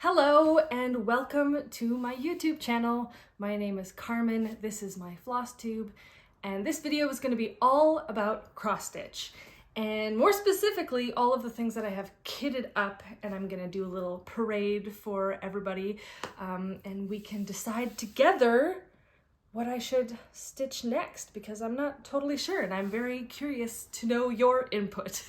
Hello and welcome to my YouTube channel. My name is Carmen, this is my floss tube, and this video is going to be all about cross stitch. And more specifically, all of the things that I have kitted up, and I'm going to do a little parade for everybody, and we can decide together what I should stitch next, because I'm not totally sure and I'm very curious to know your input.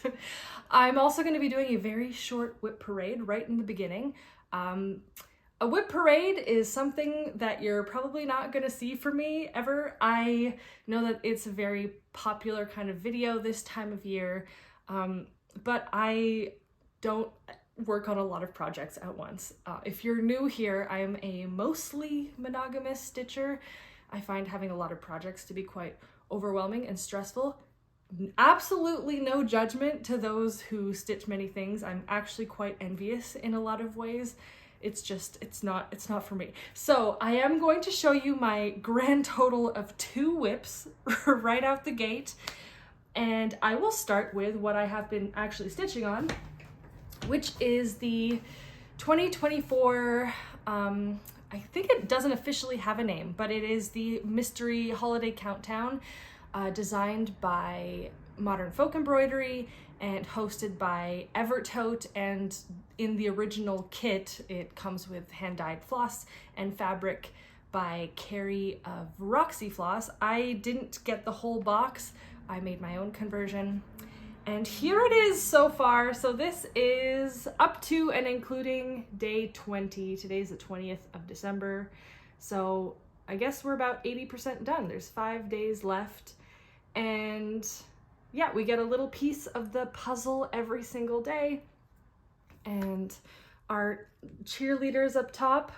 I'm also going to be doing a very short whip parade right in the beginning. A whip parade is something that you're probably not going to see from me ever. I know that it's a very popular kind of video this time of year, but I don't work on a lot of projects at once. If you're new here, I am a mostly monogamous stitcher. I find having a lot of projects to be quite overwhelming and stressful. Absolutely no judgment to those who stitch many things. I'm actually quite envious in a lot of ways. It's not for me. So I am going to show you my grand total of 2 whips right out the gate. And I will start with what I have been actually stitching on, which is the 2024, I think it doesn't officially have a name, but it is the Mystery Holiday Countdown, designed by Modern Folk Embroidery and hosted by Evertote. And in the original kit, it comes with hand-dyed floss and fabric by Carrie of Roxy Floss. I didn't get the whole box. I made my own conversion. And here it is so far. So this is up to and including day 20. Today's the 20th of December. So I guess we're about 80% done. There's 5 days left. And yeah, we get a little piece of the puzzle every single day. And our cheerleaders up top,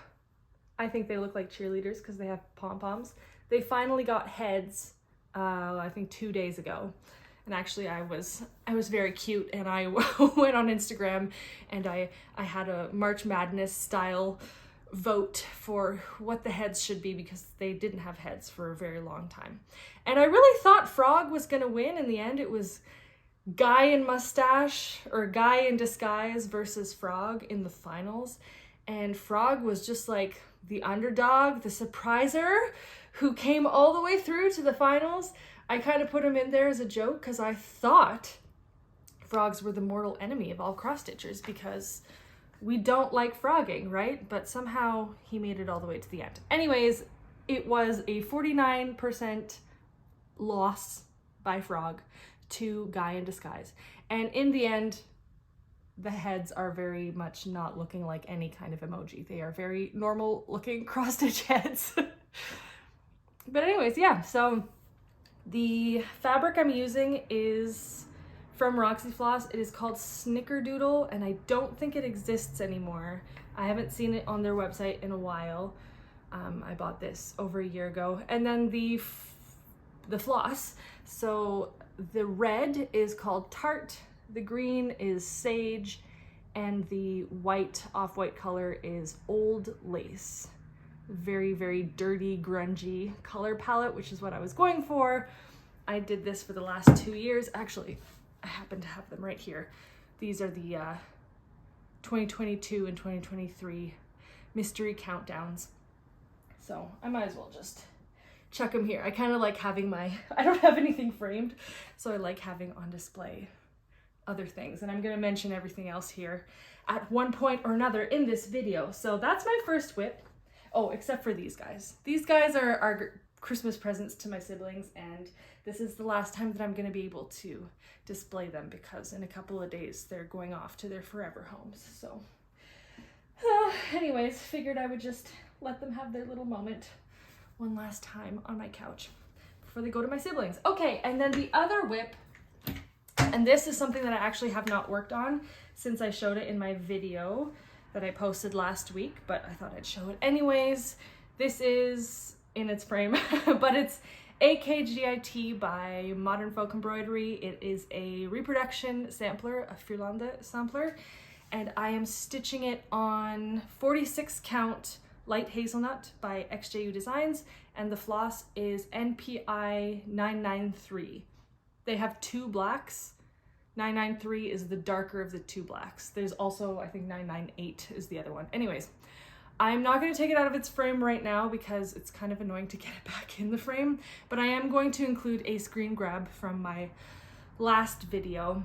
I think they look like cheerleaders because they have pom-poms. They finally got heads, I think 2 days ago. And actually I was very cute, and I went on Instagram and I had a March Madness style vote for what the heads should be, because they didn't have heads for a very long time. And I really thought Frog was gonna win. In the end, it was Guy in Mustache, or Guy in Disguise versus Frog in the finals. And Frog was just like the underdog, the surpriser, who came all the way through to the finals. I kind of put him in there as a joke because I thought frogs were the mortal enemy of all cross stitchers, because we don't like frogging, right? But somehow he made it all the way to the end. Anyways, it was a 49% loss by Frog to Guy in Disguise. And in the end, the heads are very much not looking like any kind of emoji. They are very normal looking cross stitch heads. But anyways, yeah, so the fabric I'm using is from Roxy Floss. It is called Snickerdoodle, and I don't think it exists anymore. I haven't seen it on their website in a while. I bought this over a year ago. And then the floss. So the red is called Tart, the green is Sage, and the white, off-white color is Old Lace. Very, very dirty, grungy color palette, which is what I was going for. I did this for the last 2 years. Actually, I happen to have them right here. These are the 2022 and 2023 mystery countdowns. So I might as well just chuck them here. I kind of like having I don't have anything framed, so I like having on display other things. And I'm gonna mention everything else here at one point or another in this video. So that's my first whip. Oh, except for these guys. These guys are our Christmas presents to my siblings, and this is the last time that I'm going to be able to display them, because in a couple of days they're going off to their forever homes. So anyways, figured I would just let them have their little moment one last time on my couch before they go to my siblings. Okay, and then the other whip, and this is something that I actually have not worked on since I showed it in my video that I posted last week, but I thought I'd show it anyways. This is in its frame, but it's AKGIT by Modern Folk Embroidery. It is a reproduction sampler, a Firlande sampler, and I am stitching it on 46 count light hazelnut by XJU Designs, and the floss is NPI 993. They have 2 blacks, 993 is the darker of the two blacks. There's also, I think 998 is the other one. Anyways, I'm not going to take it out of its frame right now because it's kind of annoying to get it back in the frame, but I am going to include a screen grab from my last video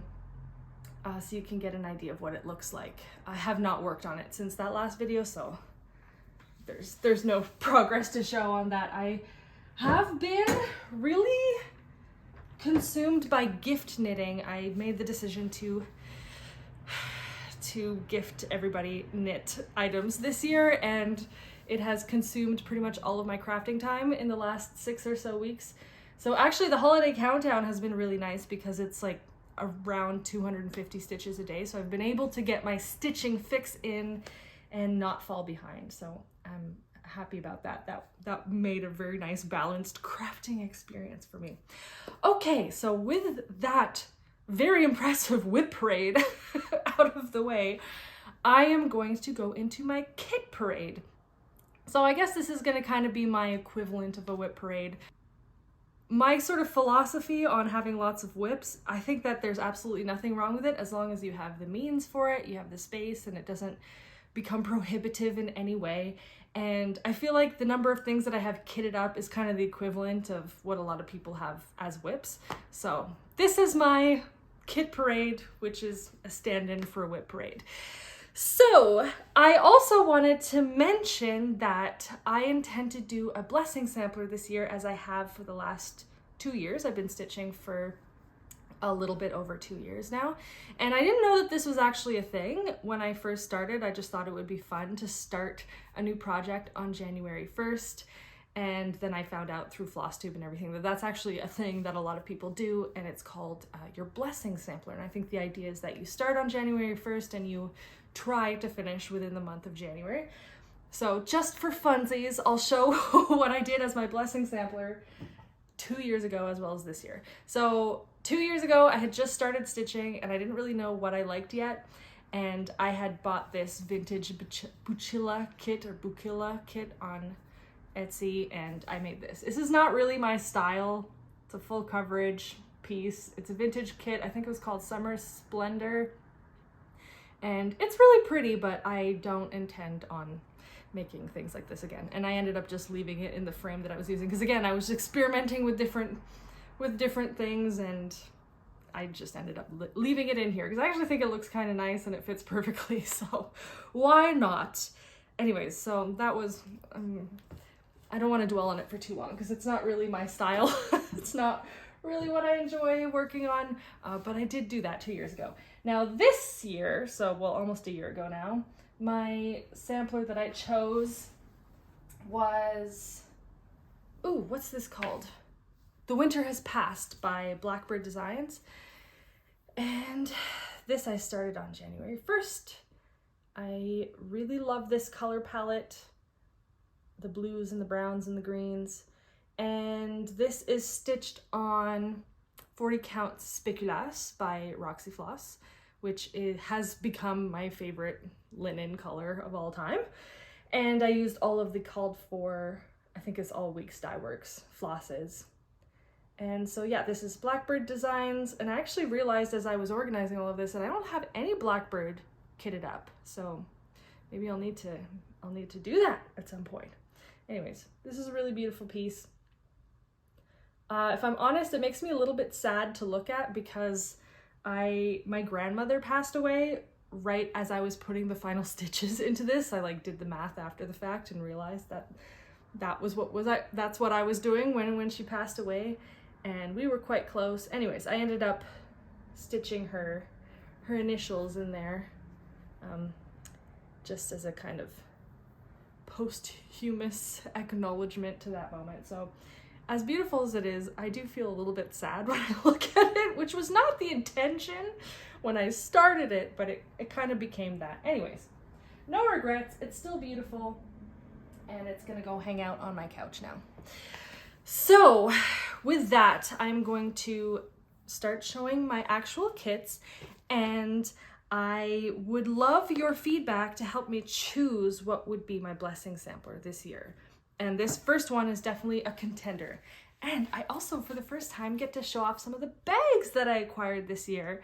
so you can get an idea of what it looks like. I have not worked on it since that last video, so there's no progress to show on that. I have been really consumed by gift knitting. I made the decision to gift everybody knit items this year, and it has consumed pretty much all of my crafting time in the last 6 or so weeks. So actually the holiday countdown has been really nice because it's like around 250 stitches a day. So I've been able to get my stitching fix in and not fall behind. So I'm happy about that. That made a very nice balanced crafting experience for me. Okay, so with that very impressive whip parade out of the way, I am going to go into my kit parade. So I guess this is going to kind of be my equivalent of a whip parade. My sort of philosophy on having lots of whips, I think that there's absolutely nothing wrong with it as long as you have the means for it, you have the space, and it doesn't become prohibitive in any way. And I feel like the number of things that I have kitted up is kind of the equivalent of what a lot of people have as whips. So this is my kit parade, which is a stand-in for a whip parade. So I also wanted to mention that I intend to do a blessing sampler this year, as I have for the last 2 years. I've been stitching for a little bit over 2 years now, and I didn't know that this was actually a thing when I first started. I just thought it would be fun to start a new project on January 1st, and then I found out through flosstube and everything that that's actually a thing that a lot of people do, and it's called your blessing sampler. And I think the idea is that you start on January 1st and you try to finish within the month of January. So just for funsies, I'll show what I did as my blessing sampler 2 years ago as well as this year. So 2 years ago, I had just started stitching and I didn't really know what I liked yet. And I had bought this vintage Buccila kit or Buccila kit on Etsy, and I made this. This is not really my style. It's a full coverage piece. It's a vintage kit. I think it was called Summer Splendor. And it's really pretty, but I don't intend on making things like this again. And I ended up just leaving it in the frame that I was using, because again, I was experimenting with different things, and I just ended up leaving it in here because I actually think it looks kind of nice and it fits perfectly, so why not? Anyways, so that was, I don't want to dwell on it for too long because it's not really my style. It's not really what I enjoy working on, but I did do that 2 years ago. Now this year, so well, almost a year ago now, my sampler that I chose was, ooh, what's this called? The Winter Has Passed by Blackbird Designs. And this I started on January 1st. I really love this color palette, the blues and the browns and the greens. And this is stitched on 40 count Spéculas by Roxy Floss, which has become my favorite linen color of all time. And I used all of the called for, I think it's All Weeks Dye Works flosses. And so yeah, this is Blackbird Designs, and I actually realized as I was organizing all of this that I don't have any Blackbird kitted up, so maybe I'll need to do that at some point. Anyways, this is a really beautiful piece. If I'm honest, it makes me a little bit sad to look at because my grandmother passed away right as I was putting the final stitches into this. I like did the math after the fact and realized that that's what I was doing when she passed away, and we were quite close. Anyways, I ended up stitching her initials in there, just as a kind of posthumous acknowledgement to that moment. So as beautiful as it is, I do feel a little bit sad when I look at it, which was not the intention when I started it, but it kind of became that. Anyways, no regrets. It's still beautiful, and it's gonna go hang out on my couch now. So with that, I'm going to start showing my actual kits, and I would love your feedback to help me choose what would be my blessing sampler this year. And this first one is definitely a contender. And I also, for the first time, get to show off some of the bags that I acquired this year.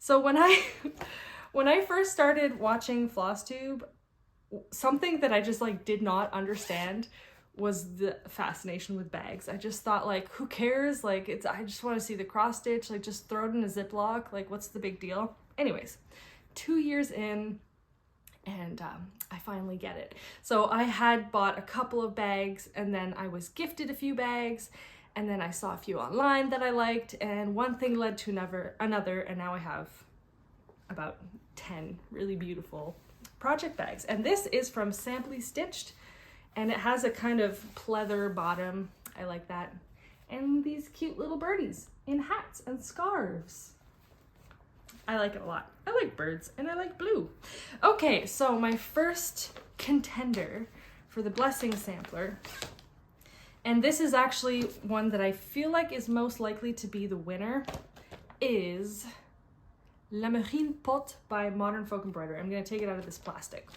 So when I first started watching FlossTube, something that I just like did not understand was the fascination with bags. I just thought like, who cares? Like I just want to see the cross stitch, like just throw it in a Ziploc, like what's the big deal? Anyways, 2 years in, and I finally get it. So I had bought a couple of bags, and then I was gifted a few bags, and then I saw a few online that I liked, and one thing led to another, and now I have about 10 really beautiful project bags. And this is from Simply Stitched, and it has a kind of pleather bottom. I like that. And these cute little birdies in hats and scarves. I like it a lot. I like birds and I like blue. Okay, so my first contender for the Blessing Sampler, and this is actually one that I feel like is most likely to be the winner, is Lammegien Pot by Modern Folk Embroidery. I'm gonna take it out of this plastic.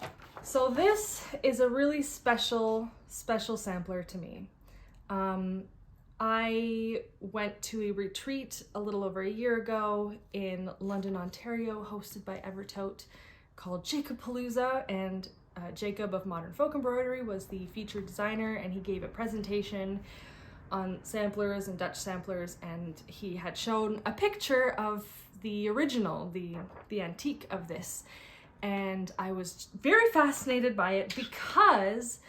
So this is a really special sampler to me. I went to a retreat a little over a year ago in London, Ontario, hosted by Evertote, called Jacobpalooza, and Jacob of Modern Folk Embroidery was the featured designer, and he gave a presentation on samplers and Dutch samplers, and he had shown a picture of the original, the antique of this, and I was very fascinated by it because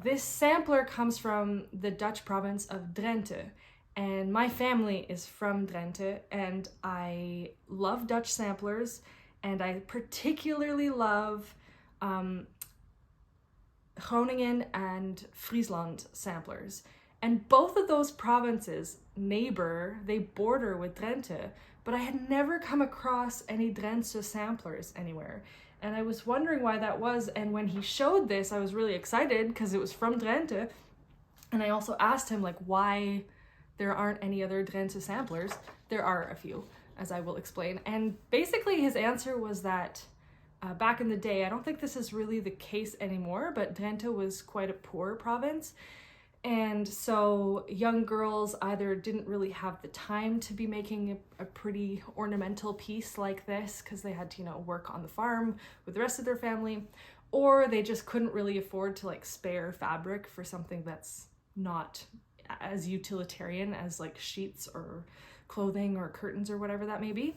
this sampler comes from the Dutch province of Drenthe, and my family is from Drenthe, and I love Dutch samplers, and I particularly love Groningen and Friesland samplers. And both of those provinces they border with Drenthe, but I had never come across any Drentse samplers anywhere. And I was wondering why that was, and when he showed this, I was really excited because it was from Drenthe. And I also asked him like why there aren't any other Drentse samplers. There are a few, as I will explain. And basically his answer was that back in the day, I don't think this is really the case anymore, but Drenthe was quite a poor province. And so young girls either didn't really have the time to be making a pretty ornamental piece like this because they had to, work on the farm with the rest of their family, or they just couldn't really afford to like spare fabric for something that's not as utilitarian as like sheets or clothing or curtains or whatever that may be.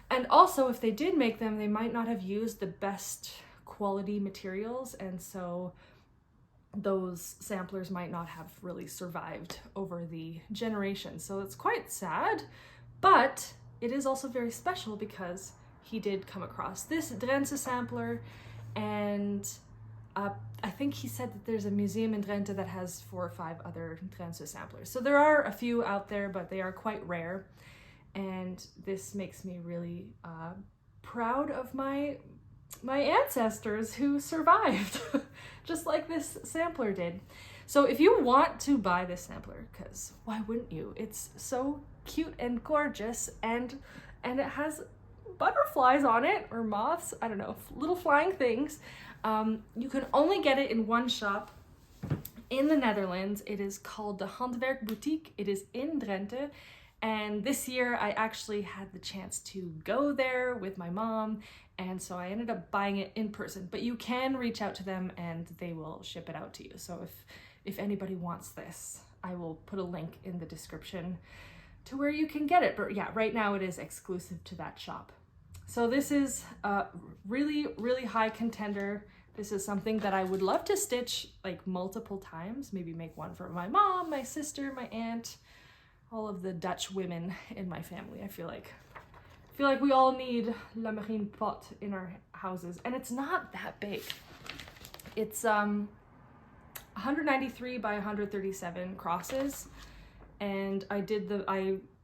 And also if they did make them, they might not have used the best quality materials, and so those samplers might not have really survived over the generations. So it's quite sad, but it is also very special because he did come across this Drentse sampler, and I think he said that there's a museum in Drenthe that has 4 or 5 other Drentse samplers. So there are a few out there, but they are quite rare, and this makes me really proud of my ancestors who survived, just like this sampler did. So if you want to buy this sampler, because why wouldn't you? It's so cute and gorgeous, and it has butterflies on it, or moths, I don't know, little flying things. You can only get it in one shop in the Netherlands. It is called the Handwerk Boutique. It is in Drenthe. And this year I actually had the chance to go there with my mom, and so I ended up buying it in person. But you can reach out to them and they will ship it out to you. So if anybody wants this, I will put a link in the description to where you can get it. But yeah, right now it is exclusive to that shop. So this is a really, really high contender. This is something that I would love to stitch like multiple times, maybe make one for my mom, my sister, my aunt, all of the Dutch women in my family. I feel like we all need Lammegien Pot in our houses, and it's not that big. It's 193 by 137 crosses, and I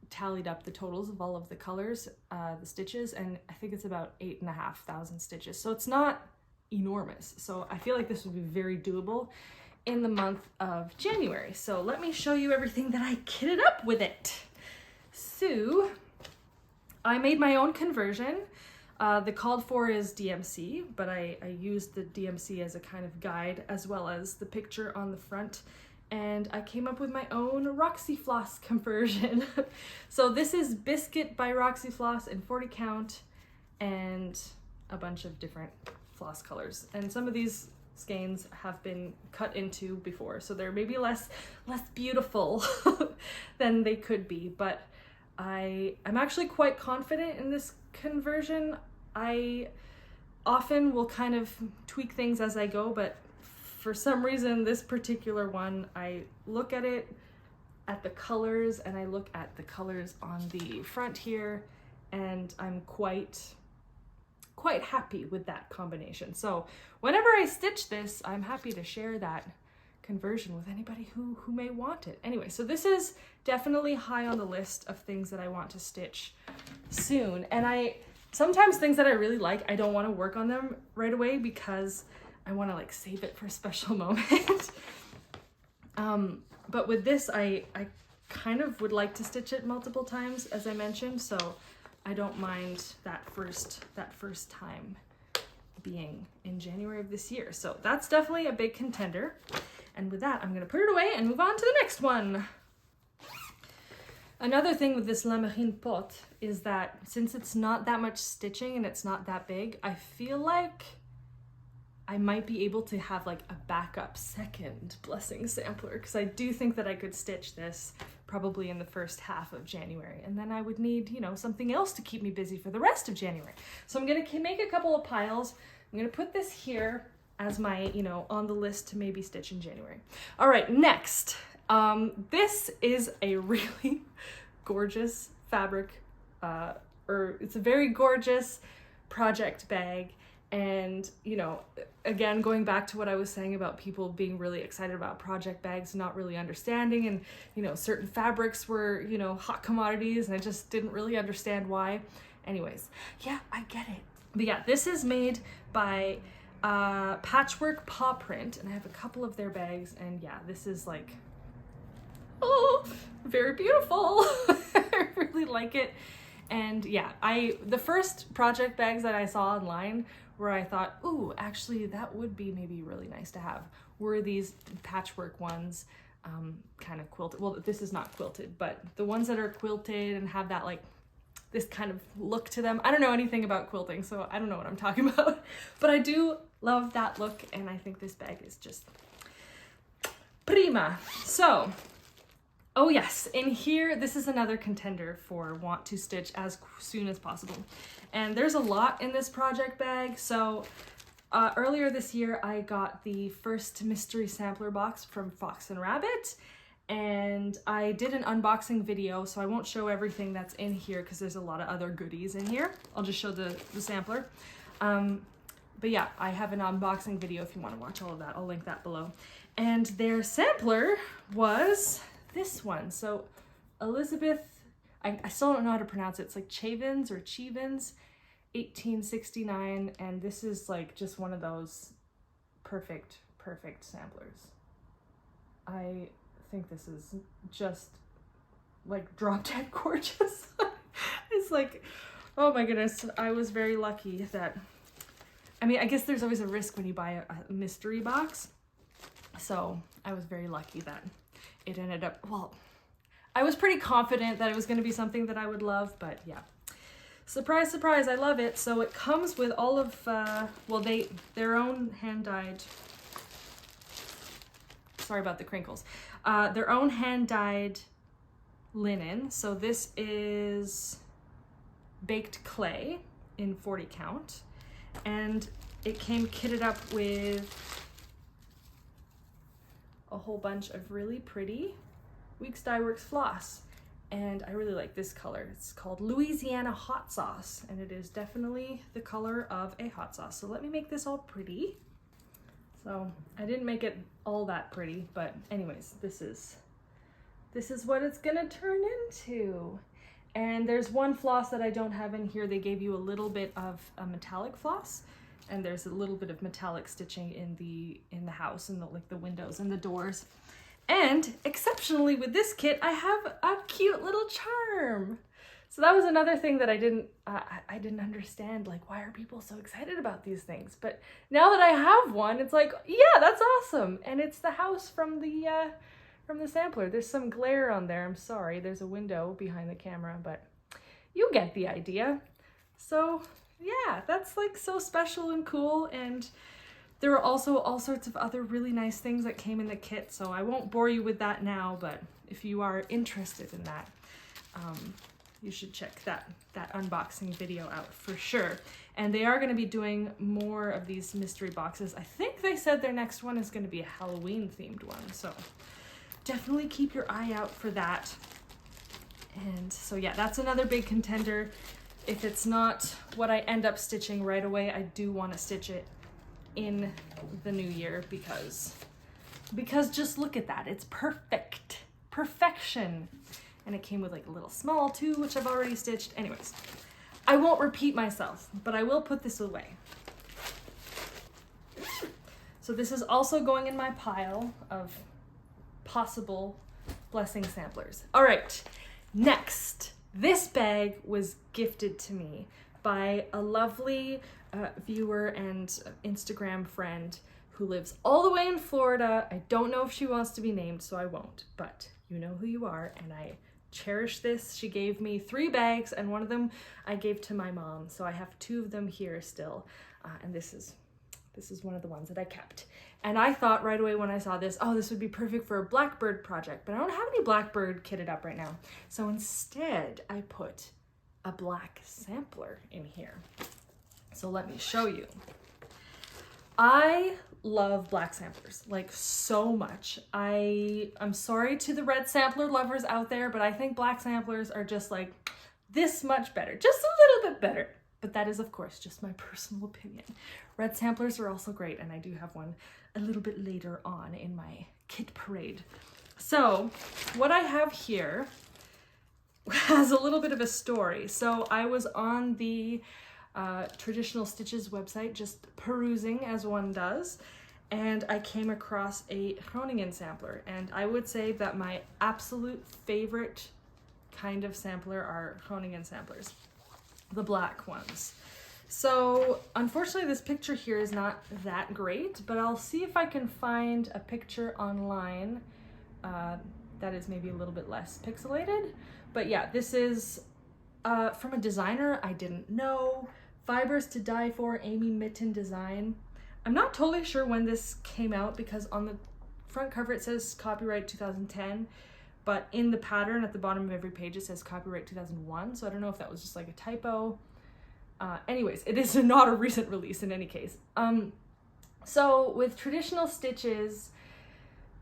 tallied up the totals of all of the colors, the stitches, and I think it's about 8,500 stitches. So it's not enormous. So I feel like this would be very doable in the month of January. So let me show you everything that I kitted up with it. So I made my own conversion. The called for is DMC, but I used the DMC as a kind of guide, as well as the picture on the front, and I came up with my own Roxy Floss conversion. So this is Biscuit by Roxy Floss in 40 count. and a bunch of different floss colors. And some of these skeins have been cut into before, so they're maybe less beautiful than they could be, but I'm actually quite confident in this conversion. I often will kind of tweak things as I go, but for some reason this particular one, I look at it at the colors, and I look at the colors on the front here, and I'm quite happy with that combination. So whenever I stitch this, I'm happy to share that conversion with anybody who may want it. Anyway, so this is definitely high on the list of things that I want to stitch soon. And sometimes things that I really like, I don't want to work on them right away because I want to like save it for a special moment. But with this, I kind of would like to stitch it multiple times, as I mentioned, so I don't mind that first time being in January of this year. So that's definitely a big contender. And with that, I'm gonna put it away and move on to the next one. Another thing with this Lammegien Pot is that since it's not that much stitching and it's not that big, I feel like I might be able to have like a backup second blessing sampler, because I do think that I could stitch this probably in the first half of January, and then I would need, you know, something else to keep me busy for the rest of January. So I'm gonna make a couple of piles. I'm gonna put this here as my, you know, on the list to maybe stitch in January. All right, next. This is a really gorgeous fabric, it's a very gorgeous project bag. And, you know, again, going back to what I was saying about people being really excited about project bags, not really understanding, and, you know, certain fabrics were, you know, hot commodities, and I just didn't really understand why. Anyways, yeah, I get it. But yeah, this is made by Patchwork Paw Print, and I have a couple of their bags, and yeah, this is like, oh, very beautiful. I really like it. And yeah, the first project bags that I saw online where I thought, ooh, actually that would be maybe really nice to have, were these patchwork ones, kind of quilted. Well, this is not quilted, but the ones that are quilted and have that like this kind of look to them. I don't know anything about quilting, so I don't know what I'm talking about, but I do love that look, and I think this bag is just prima. So, oh yes, in here, this is another contender for want to stitch as soon as possible. And there's a lot in this project bag. So earlier this year, I got the first mystery sampler box from Fox and Rabbit, and I did an unboxing video, so I won't show everything that's in here because there's a lot of other goodies in here. I'll just show the sampler. But yeah, I have an unboxing video if you want to watch all of that. I'll link that below. And their sampler was this one. So Elizabeth, I still don't know how to pronounce it. It's like Cheavins or Cheavins, 1869. And this is like just one of those perfect samplers. I think this is just like drop dead gorgeous. It's like, oh my goodness. I was very lucky that, I mean, I guess there's always a risk when you buy a mystery box. So I was very lucky that it ended up, well, I was pretty confident that it was going to be something that I would love, but yeah. Surprise, surprise, I love it. So it comes with all of, well, their own hand-dyed, sorry about the crinkles, their own hand-dyed linen. So this is baked clay in 40 count, and it came kitted up with a whole bunch of really pretty Weeks Dye Works floss, and I really like this color. It's called Louisiana Hot Sauce, and it is definitely the color of a hot sauce. So let me make this all pretty. So I didn't make it all that pretty, but anyways, this is what it's gonna turn into. And there's one floss that I don't have in here. They gave you a little bit of a metallic floss, and there's a little bit of metallic stitching in the house, and like the windows and the doors. And exceptionally with this kit, I have a cute little charm. So that was another thing that I didn't understand, like, why are people so excited about these things? But now that I have one, it's like, yeah, that's awesome. And it's the house from the sampler. There's some glare on there. I'm sorry. There's a window behind the camera, but you get the idea. So yeah, that's like so special and cool. And there were also all sorts of other really nice things that came in the kit, so I won't bore you with that now, but if you are interested in that, you should check that unboxing video out for sure. And they are going to be doing more of these mystery boxes. I think they said their next one is going to be a Halloween themed one, so definitely keep your eye out for that. And so yeah, that's another big contender. If it's not what I end up stitching right away, I do want to stitch it in the new year because just look at that. It's perfect. Perfection. And it came with like a little small too, which I've already stitched. Anyways, I won't repeat myself, but I will put this away. So this is also going in my pile of possible blessing samplers. All right, next. This bag was gifted to me by a lovely viewer and Instagram friend who lives all the way in Florida. I don't know if she wants to be named, so I won't, but you know who you are, and I cherish this. She gave me 3 bags, and one of them I gave to my mom, so I have 2 of them here still, and this is one of the ones that I kept. And I thought right away when I saw this, oh, this would be perfect for a Blackbird project, but I don't have any Blackbird kitted up right now. So instead, I put a black sampler in here. So let me show you. I love black samplers, like so much. I'm sorry to the red sampler lovers out there, but I think black samplers are just like this much better, just a little bit better. But that is, of course, just my personal opinion. Red samplers are also great, and I do have one a little bit later on in my kit parade. So what I have here has a little bit of a story. So I was on the Traditional Stitches website, just perusing as one does, and I came across a Groningen sampler. And I would say that my absolute favorite kind of sampler are Groningen samplers. The black ones. So unfortunately this picture here is not that great, but I'll see if I can find a picture online that is maybe a little bit less pixelated. But yeah, this is from a designer I didn't know. Fibres to Die For, Amy Mitten design. I'm not totally sure when this came out because on the front cover it says copyright 2010. But in the pattern at the bottom of every page, it says copyright 2001. So I don't know if that was just like a typo. Anyways, it is not a recent release in any case. So with Traditional Stitches,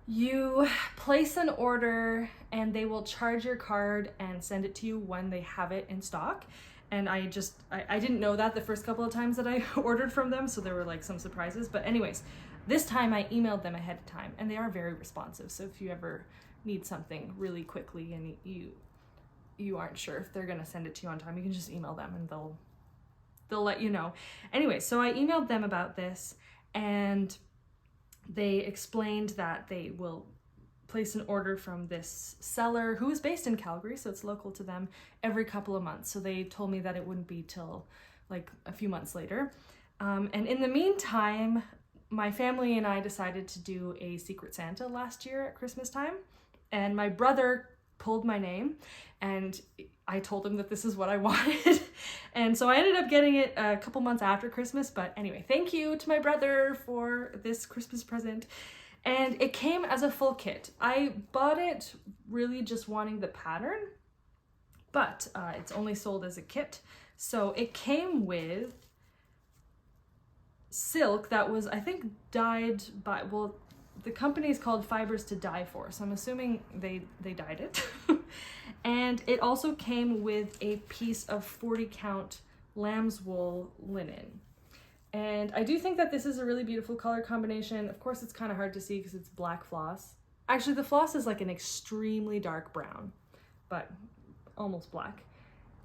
you place an order and they will charge your card and send it to you when they have it in stock. And I didn't know that the first couple of times that I ordered from them. So there were like some surprises. But anyways, this time I emailed them ahead of time and they are very responsive. So if you ever need something really quickly and you aren't sure if they're gonna send it to you on time, you can just email them and they'll let you know. Anyway, so I emailed them about this and they explained that they will place an order from this seller who is based in Calgary, so it's local to them, every couple of months. So they told me that it wouldn't be till like a few months later. And in the meantime, my family and I decided to do a Secret Santa last year at Christmas time. And my brother pulled my name and I told him that this is what I wanted. And so I ended up getting it a couple months after Christmas. But anyway, thank you to my brother for this Christmas present. And it came as a full kit. I bought it really just wanting the pattern, but it's only sold as a kit. So it came with silk that was, I think, dyed by, well, the company is called Fibres to Die For, so I'm assuming they dyed it. And it also came with a piece of 40 count lamb's wool linen. And I do think that this is a really beautiful color combination. Of course, it's kind of hard to see because it's black floss. Actually, the floss is like an extremely dark brown, but almost black.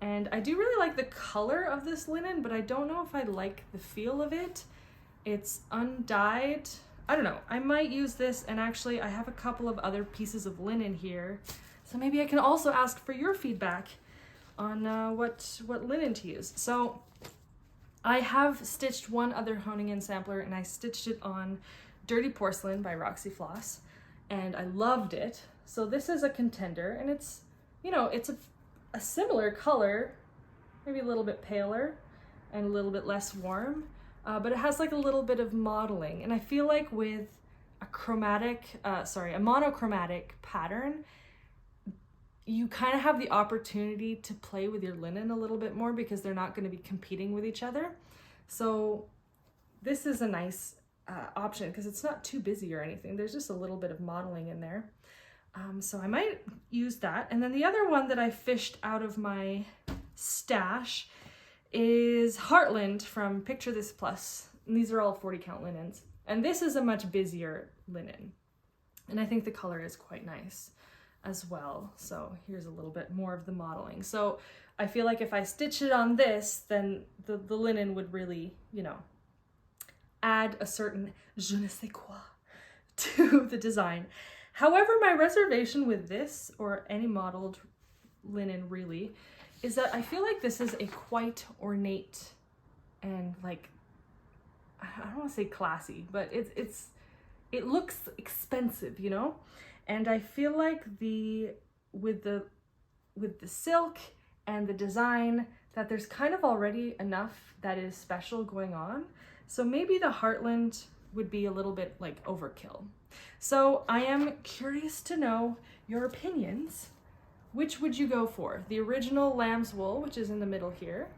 And I do really like the color of this linen, but I don't know if I like the feel of it. It's undyed. I don't know, I might use this, and actually I have a couple of other pieces of linen here, so maybe I can also ask for your feedback on what linen to use. So I have stitched one other Groningen sampler, and I stitched it on Dirty Porcelain by Roxy Floss, and I loved it. So this is a contender, and it's, you know, it's a similar color, maybe a little bit paler, and a little bit less warm, but it has like a little bit of modeling. And I feel like with a monochromatic pattern, you kind of have the opportunity to play with your linen a little bit more because they're not going to be competing with each other. So this is a nice option because it's not too busy or anything. There's just a little bit of modeling in there. So I might use that. And then the other one that I fished out of my stash is Heartland from Picture This Plus. And these are all 40 count linens. And this is a much busier linen. And I think the color is quite nice as well. So here's a little bit more of the modeling. So I feel like if I stitch it on this, then the linen would really, you know, add a certain je ne sais quoi to the design. However, my reservation with this, or any modeled linen really, is that I feel like this is a quite ornate and, like, I don't want to say classy, but it looks expensive, you know? And I feel like with the silk and the design, that there's kind of already enough that is special going on. So maybe the Heartland would be a little bit like overkill. So I am curious to know your opinions. Which would you go for? The original lamb's wool, which is in the middle here,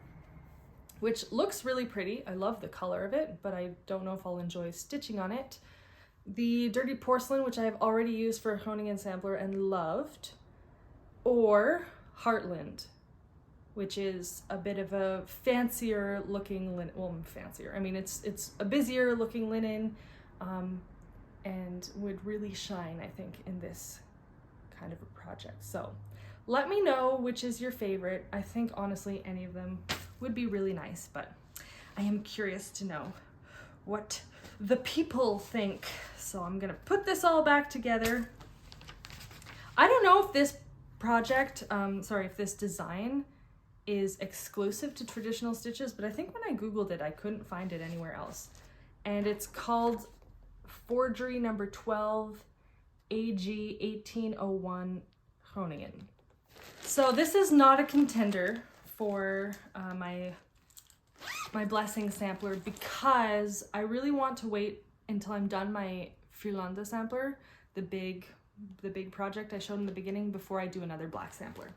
which looks really pretty. I love the color of it, but I don't know if I'll enjoy stitching on it. The dirty porcelain, which I have already used for a Groningen sampler and loved, or Heartland, which is a bit of a fancier looking linen. Well, fancier. I mean, it's a busier looking linen, and would really shine, I think, in this kind of a project. So let me know which is your favorite. I think honestly any of them would be really nice, but I am curious to know what the people think. So I'm gonna put this all back together. I don't know if this project, if this design is exclusive to traditional stitches, but I think when I Googled it, I couldn't find it anywhere else. And it's called Forgery number 12, AG 1801 Groningen. So this is not a contender for my blessing sampler because I really want to wait until I'm done my Finlanda sampler, the big project I showed in the beginning, before I do another black sampler.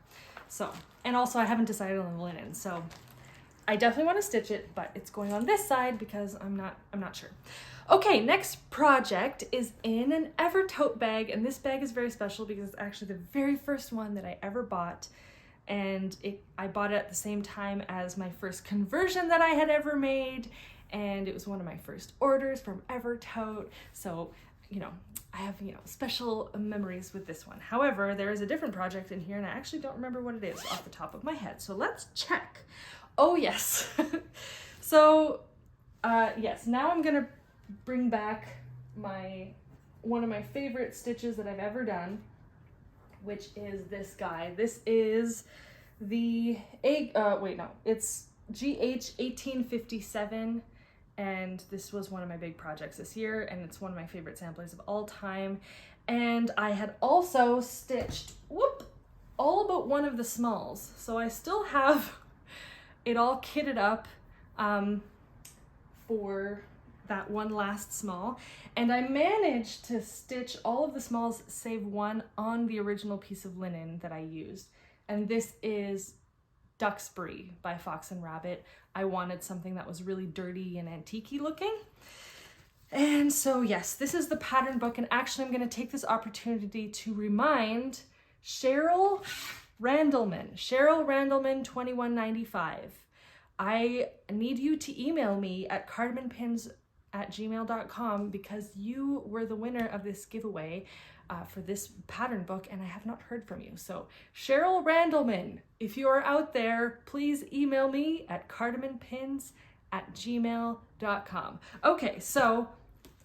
So, and also I haven't decided on the linen, so I definitely want to stitch it, but it's going on this side because I'm not sure. Okay, next project is in an ever tote bag, and this bag is very special because it's actually the very first one that I ever bought, and I bought it at the same time as my first conversion that I had ever made, and it was one of my first orders from Evertote. So, you know, I have, you know, special memories with this one. However, there is a different project in here, and I actually don't remember what it is off the top of my head. So let's check. Oh yes. So yes, now I'm gonna bring back one of my favorite stitches that I've ever done, which is this guy. This is the it's GH 1857, and this was one of my big projects this year, and it's one of my favorite samplers of all time. And I had also stitched all but one of the smalls, so I still have it all kitted up for that one last small, and I managed to stitch all of the smalls save one on the original piece of linen that I used, and this is Duxbury by Fox and Rabbit. I wanted something that was really dirty and antique-y looking, and so yes, this is the pattern book. And actually I'm going to take this opportunity to remind Cheryl Randleman 2195. I need you to email me at cardamondpins@gmail.com because you were the winner of this giveaway for this pattern book, and I have not heard from you. So Cheryl Randleman, if you are out there, please email me at cardamondpins@gmail.com. Okay, so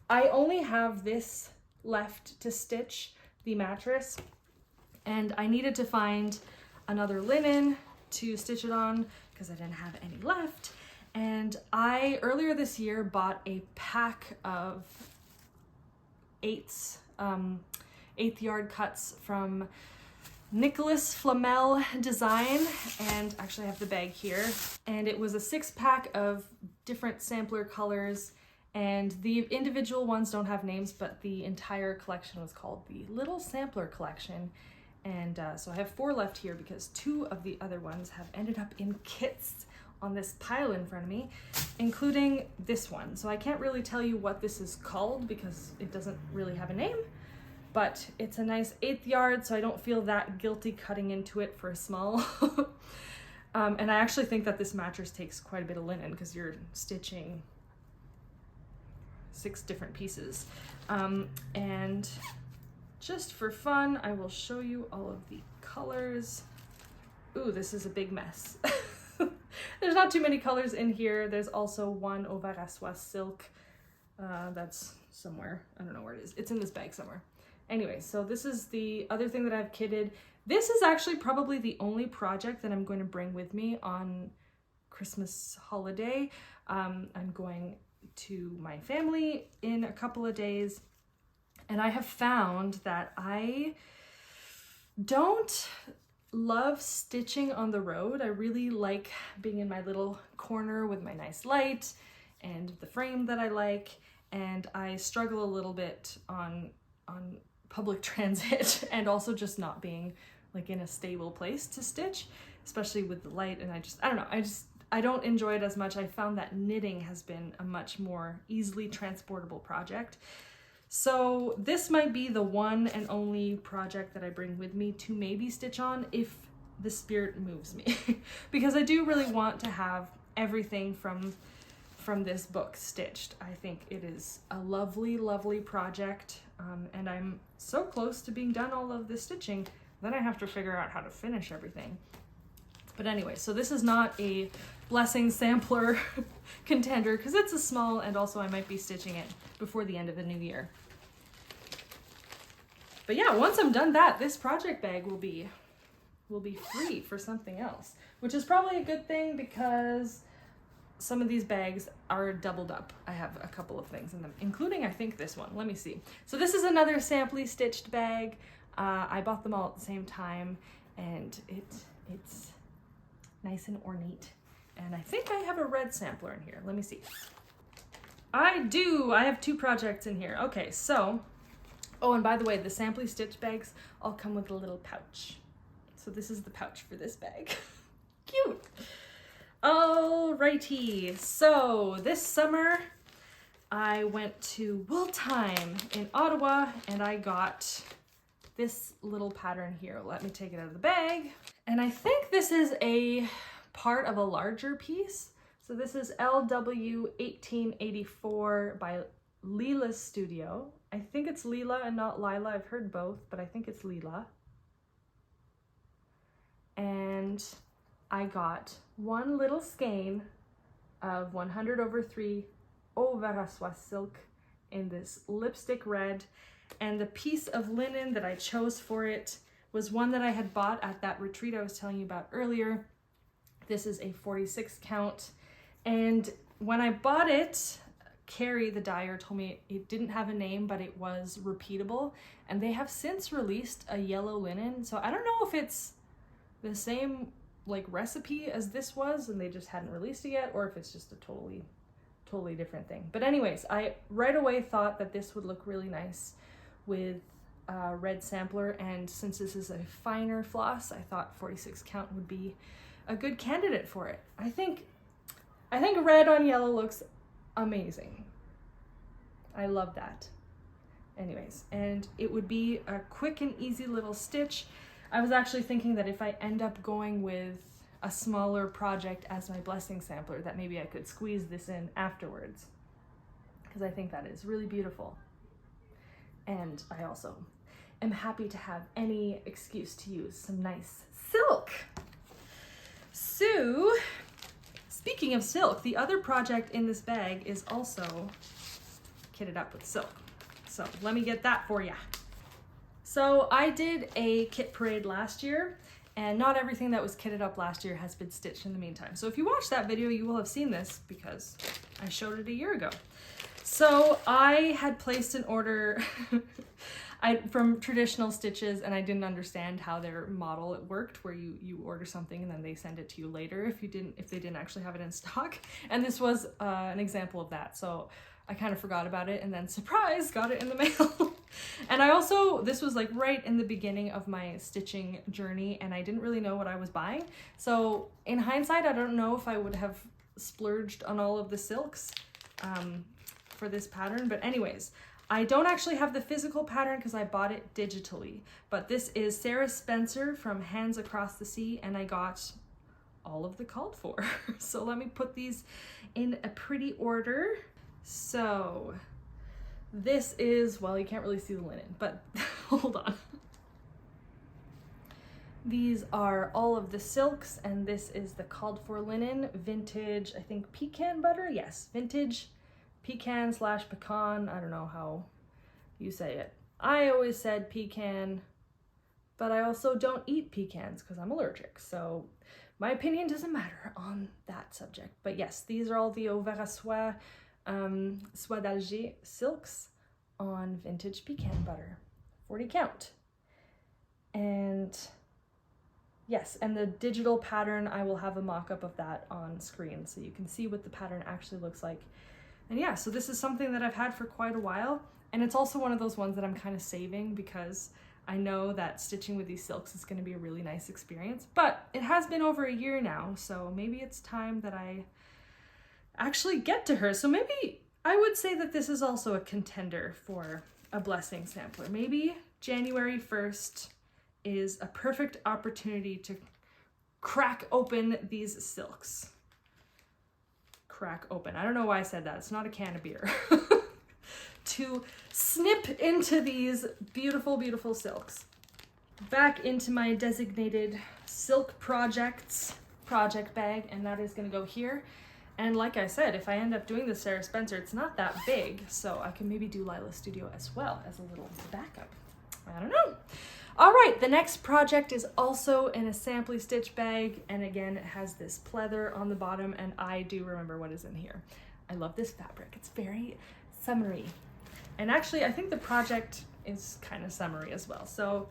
I only have this left to stitch the mattress, and I needed to find another linen to stitch it on because I didn't have any left. And I earlier this year bought a pack of eighth yard cuts from Nicholas Flamel design, and actually I have the bag here, and it was a 6-pack of different sampler colors, and the individual ones don't have names, but the entire collection was called the Little Sampler Collection. And so I have 4 left here because 2 of the other ones have ended up in kits on this pile in front of me, including this one. So I can't really tell you what this is called because it doesn't really have a name, but it's a nice 1/8 yard, so I don't feel that guilty cutting into it for a small. And I actually think that this mattress takes quite a bit of linen because you're stitching 6 different pieces. And just for fun, I will show you all of the colors. Ooh, this is a big mess. There's not too many colors in here. There's also one au Varassois silk. That's somewhere. I don't know where it is. It's in this bag somewhere. Anyway, so this is the other thing that I've kitted. This is actually probably the only project that I'm going to bring with me on Christmas holiday. I'm going to my family in a couple of days, and I have found that I don't love stitching on the road. I really like being in my little corner with my nice light and the frame that I like, and I struggle a little bit on public transit and also just not being like in a stable place to stitch, especially with the light. And I don't know, I don't enjoy it as much. I found that knitting has been a much more easily transportable project. So this might be the one and only project that I bring with me to maybe stitch on if the spirit moves me. Because I do really want to have everything from this book stitched. I think it is a lovely, lovely project. And I'm so close to being done all of the stitching, then I have to figure out how to finish everything. But anyway, so this is not a blessing sampler contender because it's a small, and also I might be stitching it before the end of the new year. But yeah, once I'm done that, this project bag will be free for something else, which is probably a good thing because some of these bags are doubled up. I have a couple of things in them, including I think this one. Let me see. So this is another samply stitched bag. I bought them all at the same time, and it's nice and ornate. And I think I have a red sampler in here. Let me see. I do. I have 2 projects in here. Okay, so, oh, and by the way, the samply stitch bags all come with a little pouch. So this is the pouch for this bag. Cute. Alrighty, so this summer I went to Wool Time in Ottawa, and I got this little pattern here. Let me take it out of the bag. And I think this is a part of a larger piece. So this is LW 1884 by Lila Studio. I think it's Lila and not Lila. I've heard both, but I think it's Lila. And I got one little skein of 100/3 au Varassois silk in this lipstick red, and the piece of linen that I chose for it was one that I had bought at that retreat I was telling you about earlier. This is a 46 count, and when I bought it, Carrie, the dyer, told me it didn't have a name, but it was repeatable, and they have since released a yellow linen, so I don't know if it's the same like recipe as this was and they just hadn't released it yet, or if it's just a totally different thing. But anyways, I right away thought that this would look really nice with red sampler, and since this is a finer floss, I thought 46 count would be a good candidate for it. I think red on yellow looks amazing. I love that. Anyways, and it would be a quick and easy little stitch. I was actually thinking that if I end up going with a smaller project as my blessing sampler, that maybe I could squeeze this in afterwards, because I think that is really beautiful. And I also am happy to have any excuse to use some nice silk. So, speaking of silk, the other project in this bag is also kitted up with silk. So let me get that for ya. So I did a kit parade last year, and not everything that was kitted up last year has been stitched in the meantime. So if you watched that video, you will have seen this because I showed it a year ago. So I had placed an order from Traditional Stitches, and I didn't understand how their model worked, where you order something and then they send it to you later if they didn't actually have it in stock. And this was an example of that. So I kind of forgot about it, and then surprise, got it in the mail. And I also, this was like right in the beginning of my stitching journey, and I didn't really know what I was buying. So in hindsight, I don't know if I would have splurged on all of the silks for this pattern, but anyways, I don't actually have the physical pattern because I bought it digitally, but this is Sarah Spencer from Hands Across the Sea, and I got all of the called for. So let me put these in a pretty order. So this is, well, you can't really see the linen, but hold on. These are all of the silks, and this is the called for linen, vintage, I think pecan butter, yes, vintage pecan/pecan, I don't know how you say it. I always said pecan, but I also don't eat pecans because I'm allergic, so my opinion doesn't matter on that subject. But yes, these are all the Au Ver à Soie Soie d'Alger silks on vintage pecan butter, 40 count. And yes, and the digital pattern, I will have a mock-up of that on screen so you can see what the pattern actually looks like. And yeah, so this is something that I've had for quite a while, and it's also one of those ones that I'm kind of saving because I know that stitching with these silks is going to be a really nice experience. But it has been over a year now, so maybe it's time that I actually get to her. So maybe I would say that this is also a contender for a blessing sampler. Maybe January 1st is a perfect opportunity to crack open these silks. Crack open. I don't know why I said that. It's not a can of beer. To snip into these beautiful, beautiful silks. Back into my designated silk projects project bag, and that is going to go here. And like I said, if I end up doing the Sarah Spencer, it's not that big, so I can maybe do Lila Studio as well as a little backup. I don't know. All right, the next project is also in a samply stitch bag, and again, it has this pleather on the bottom, and I do remember what is in here. I love this fabric. It's very summery. And actually, I think the project is kind of summery as well. So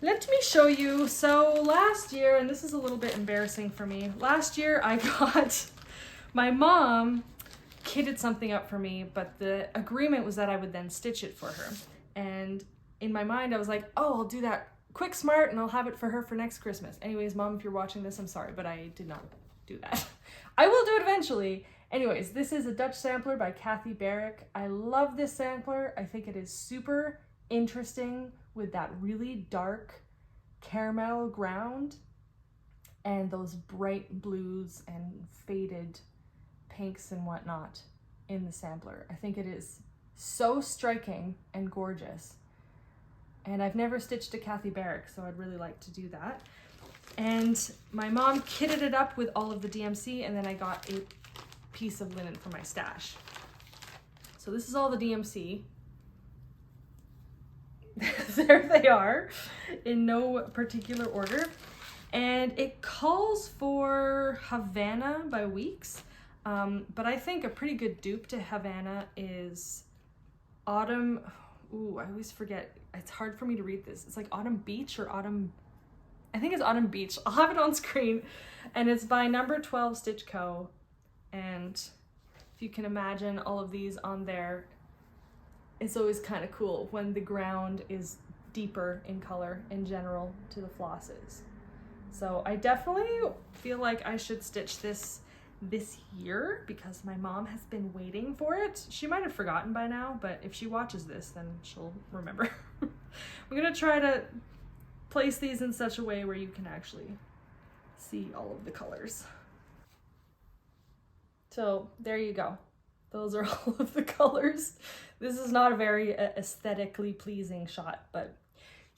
let me show you. So last year, and this is a little bit embarrassing for me, last year I got, my mom kitted something up for me, but the agreement was that I would then stitch it for her. And in my mind, I was like, oh, I'll do that quick smart and I'll have it for her for next Christmas. Anyways, Mom, if you're watching this, I'm sorry, but I did not do that. I will do it eventually. Anyways, this is a Dutch sampler by Kathy Barrick. I love this sampler. I think it is super interesting with that really dark caramel ground and those bright blues and faded pinks and whatnot in the sampler. I think it is so striking and gorgeous. And I've never stitched a Kathy Barrick, so I'd really like to do that. And my mom kitted it up with all of the DMC, and then I got a piece of linen for my stash. So this is all the DMC. There they are, in no particular order. And it calls for Havana by Weeks, but I think a pretty good dupe to Havana is Autumn. Ooh, I always forget. It's hard for me to read this. It's like Autumn Beach or Autumn, I think it's Autumn Beach. I'll have it on screen. And it's by Number 12 Stitch Co. And if you can imagine all of these on there, it's always kind of cool when the ground is deeper in color in general to the flosses. So I definitely feel like I should stitch this year because my mom has been waiting for it. She might have forgotten by now, but if she watches this, then she'll remember. I'm gonna try to place these in such a way where you can actually see all of the colors. So there you go. Those are all of the colors. This is not a very aesthetically pleasing shot, but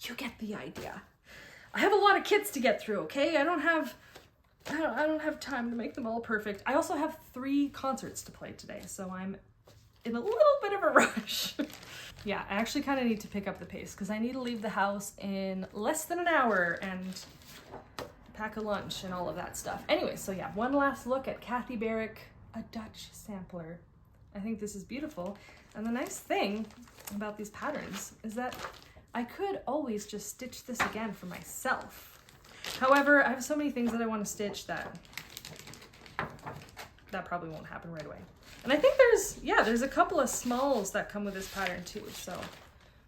you get the idea. I have a lot of kits to get through, okay? I don't have time to make them all perfect. I also have 3 concerts to play today, so I'm in a little bit of a rush. Yeah, I actually kind of need to pick up the pace because I need to leave the house in less than an hour and pack a lunch and all of that stuff. Anyway, so yeah, one last look at Kathy Barrick, a Dutch sampler I think this is beautiful. And the nice thing about these patterns is that I could always just stitch this again for myself. However, I have so many things that I want to stitch that probably won't happen right away. And I think there's a couple of smalls that come with this pattern too. So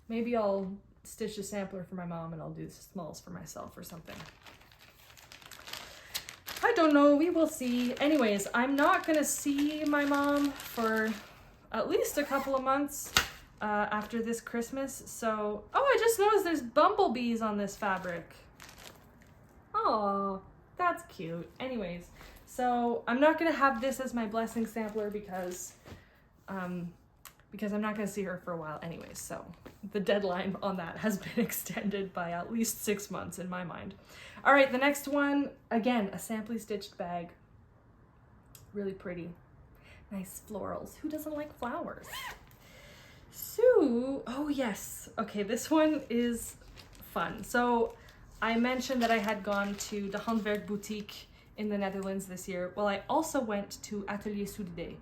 maybe I'll stitch a sampler for my mom and I'll do smalls for myself or something. I don't know, we will see. Anyways, I'm not gonna see my mom for at least a couple of months after this Christmas. So, oh, I just noticed there's bumblebees on this fabric. Oh, that's cute. Anyways, so I'm not gonna have this as my blessing sampler because I'm not gonna see her for a while anyways. So the deadline on that has been extended by at least 6 months in my mind. All right, the next one, again, a samply stitched bag. Really pretty. Nice florals. Who doesn't like flowers? So, oh yes. Okay, this one is fun. So I mentioned that I had gone to the Handwerk Boutique in the Netherlands this year. Well, I also went to Atelier Idee.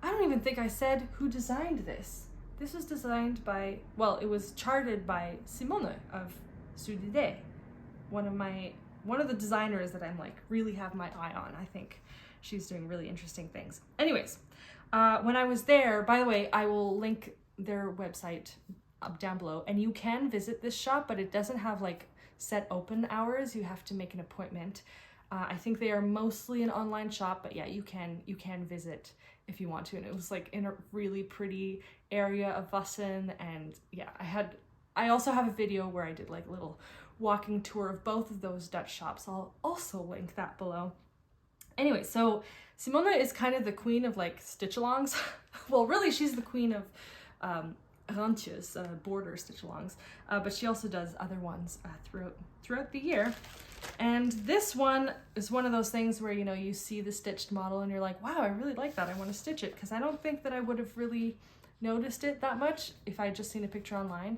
I don't even think I said who designed this. This was designed by, well, it was charted by Simone of Idee. One of the designers that I'm like really have my eye on. I think she's doing really interesting things. Anyways, when I was there, by the way, I will link their website up down below, and you can visit this shop, but it doesn't have like set open hours. You have to make an appointment. I think they are mostly an online shop, but yeah, you can visit if you want to. And it was like in a really pretty area of Vussen, and yeah, I also have a video where I did like a little walking tour of both of those Dutch shops. I'll also link that below. Anyway, so Simone is kind of the queen of like stitch-alongs. Well, really, she's the queen of randjes, border stitch-alongs, but she also does other ones throughout the year. And this one is one of those things where, you know, you see the stitched model and you're like, wow, I really like that. I want to stitch it, because I don't think that I would have really noticed it that much if I had just seen a picture online.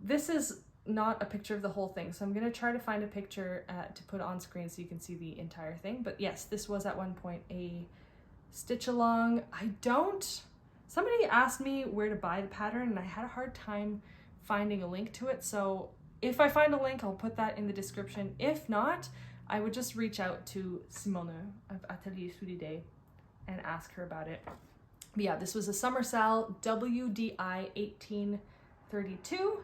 This is not a picture of the whole thing, so I'm going to try to find a picture to put on screen so you can see the entire thing. But yes, this was at one point a stitch along. Somebody asked me where to buy the pattern and I had a hard time finding a link to it, so if I find a link, I'll put that in the description. If not, I would just reach out to Simone of Atelier Idee and ask her about it. But yeah, this was a summer sale, WDI 1832,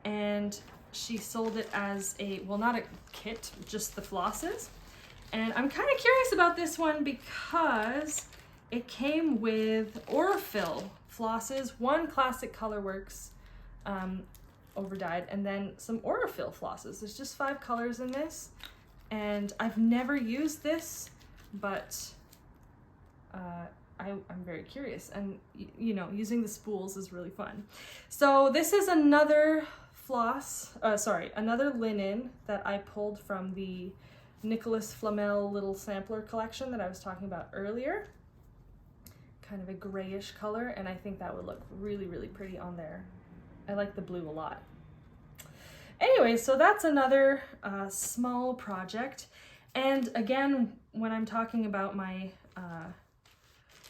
and she sold it as a, well, not a kit, just the flosses. And I'm kind of curious about this one because it came with Aurifil flosses, one classic Colorworks overdyed, and then some Aurifil flosses. There's just 5 colors in this, and I've never used this, but I'm very curious, and you know, using the spools is really fun. So this is another another linen that I pulled from the Nicholas Flamel little sampler collection that I was talking about earlier. Kind of a grayish color, and I think that would look really, really pretty on there. I like the blue a lot. Anyway, so that's another small project. And again, when I'm talking about my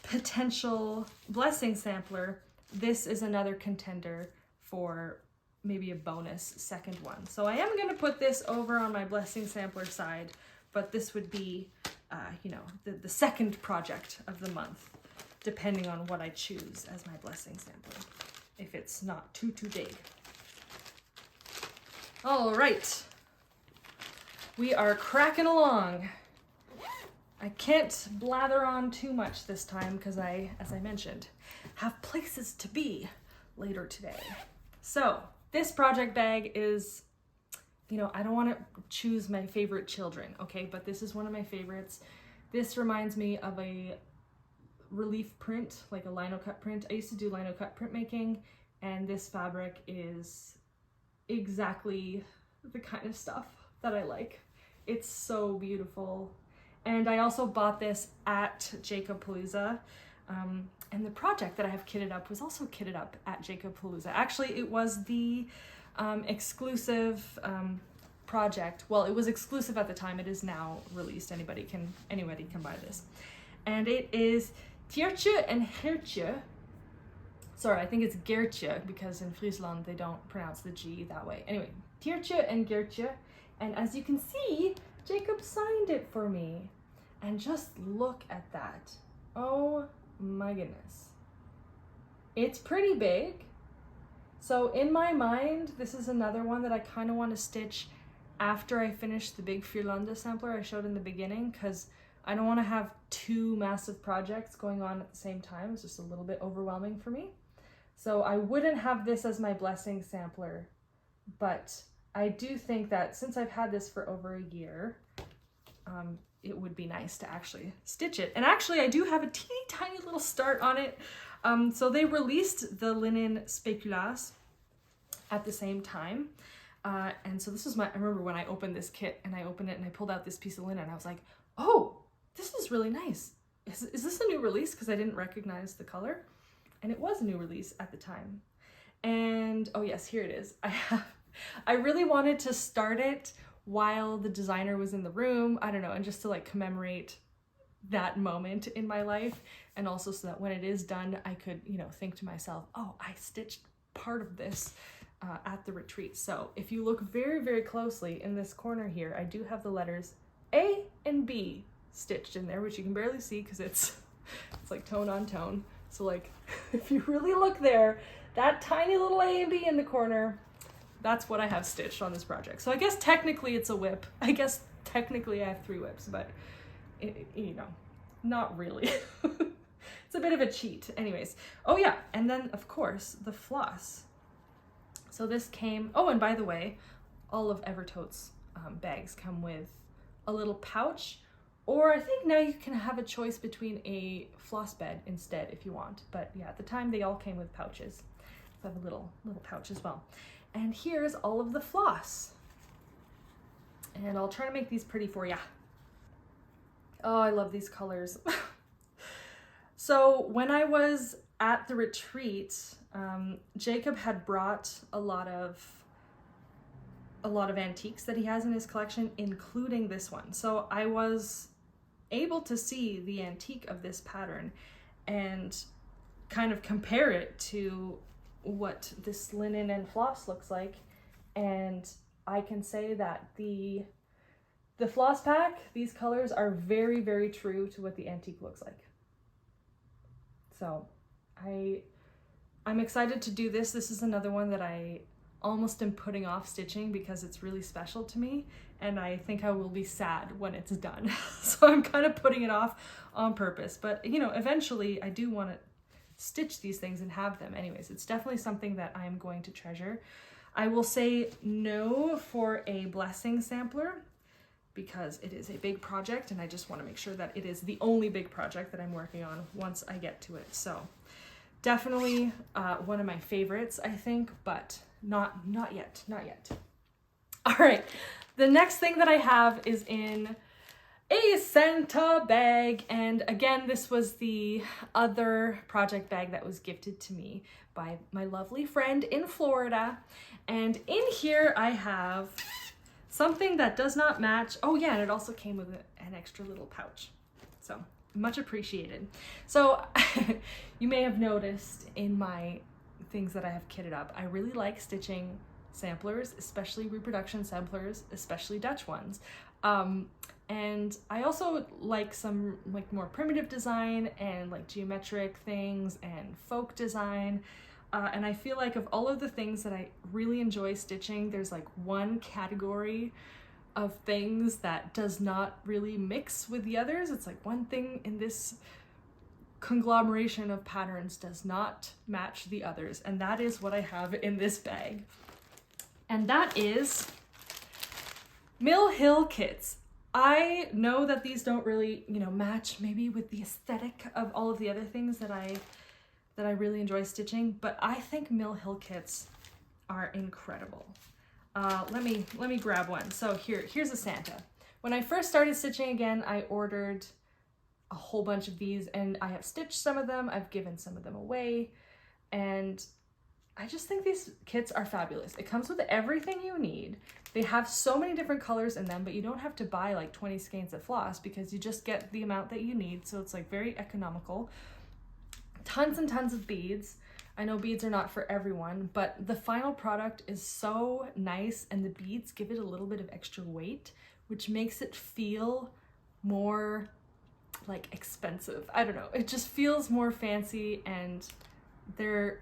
potential blessing sampler, this is another contender for maybe a bonus second one. So I am going to put this over on my blessing sampler side, but this would be, you know, the second project of the month, depending on what I choose as my blessing sampler, if it's not too big. All right, we are cracking along. I can't blather on too much this time because I, as I mentioned, have places to be later today. So this project bag is, you know, I don't want to choose my favorite children, okay, but this is one of my favorites. This reminds me of a relief print, like a lino cut print. I used to do lino cut printmaking, and this fabric is exactly the kind of stuff that I like. It's so beautiful. And I also bought this at Jacobpalooza, and the project that I have kitted up was also kitted up at Jacobpalooza. Actually, it was the exclusive project. Well, it was exclusive at the time. It is now released. Anybody can buy this. And it is Tjeerdje and Geertje. Sorry, I think it's Geertje because in Friesland they don't pronounce the G that way. Anyway, Tjeerdje and Geertje. And as you can see, Jacob signed it for me. And just look at that. Oh my goodness. It's pretty big. So in my mind, this is another one that I kind of want to stitch after I finish the big Vierlande sampler I showed in the beginning, because I don't want to have two massive projects going on at the same time. It's just a little bit overwhelming for me. So I wouldn't have this as my blessing sampler, but I do think that since I've had this for over a year, it would be nice to actually stitch it. And actually I do have a teeny tiny little start on it. So they released the linen spéculas at the same time. And so this was I remember when I opened this kit and I opened it and I pulled out this piece of linen and I was like, oh, this is really nice. Is this a new release? Because I didn't recognize the color. And it was a new release at the time. And oh yes, here it is. I really wanted to start it while the designer was in the room. I don't know, and just to like commemorate that moment in my life. And also so that when it is done, I could, you know, think to myself, oh, I stitched part of this at the retreat. So if you look very, very closely in this corner here, I do have the letters A and B stitched in there, which you can barely see because it's like tone on tone. So like, if you really look there, that tiny little A and B in the corner, that's what I have stitched on this project. So I guess technically it's a whip. I guess technically I have 3 whips, but you know, not really. It's a bit of a cheat. Anyways, oh yeah, and then of course the floss. So this came, oh, and by the way, all of Evertote's bags come with a little pouch, or I think now you can have a choice between a floss bed instead if you want. But yeah, at the time they all came with pouches. So I have a little pouch as well. And here's all of the floss. And I'll try to make these pretty for ya. Oh, I love these colors. So when I was at the retreat, Jacob had brought a lot of antiques that he has in his collection, including this one. So I was able to see the antique of this pattern and kind of compare it to what this linen and floss looks like. And I can say that the floss pack, these colors are very, very true to what the antique looks like. So I'm excited to do this. This is another one that I almost am putting off stitching because it's really special to me, and I think I will be sad when it's done. So I'm kind of putting it off on purpose, but you know, eventually I do want to stitch these things and have them. Anyways, it's definitely something that I'm going to treasure. I will say no for a blessing sampler because it is a big project and I just want to make sure that it is the only big project that I'm working on once I get to it. So definitely one of my favorites, I think, but not yet. All right, the next thing that I have is in a Santa bag, and again, this was the other project bag that was gifted to me by my lovely friend in Florida. And in here I have something that does not match. Oh yeah, and it also came with an extra little pouch. So much appreciated. So you may have noticed in my things that I have kitted up, I really like stitching samplers, especially reproduction samplers, especially Dutch ones. And I also like some like more primitive design and like geometric things and folk design. And I feel like of all of the things that I really enjoy stitching, there's like one category of things that does not really mix with the others. It's like one thing in this conglomeration of patterns does not match the others. And that is what I have in this bag. And that is Mill Hill kits. I know that these don't really, you know, match maybe with the aesthetic of all of the other things that I really enjoy stitching, but I think Mill Hill kits are incredible. Let me grab one. So here's a Santa. When I first started stitching again, I ordered a whole bunch of these and I have stitched some of them. I've given some of them away, and I just think these kits are fabulous. It comes with everything you need. They have so many different colors in them, but you don't have to buy like 20 skeins of floss because you just get the amount that you need. So it's like very economical. tons and tons of beads. I know beads are not for everyone, but the final product is so nice, and the beads give it a little bit of extra weight, which makes it feel more like expensive. I don't know, it just feels more fancy, and they're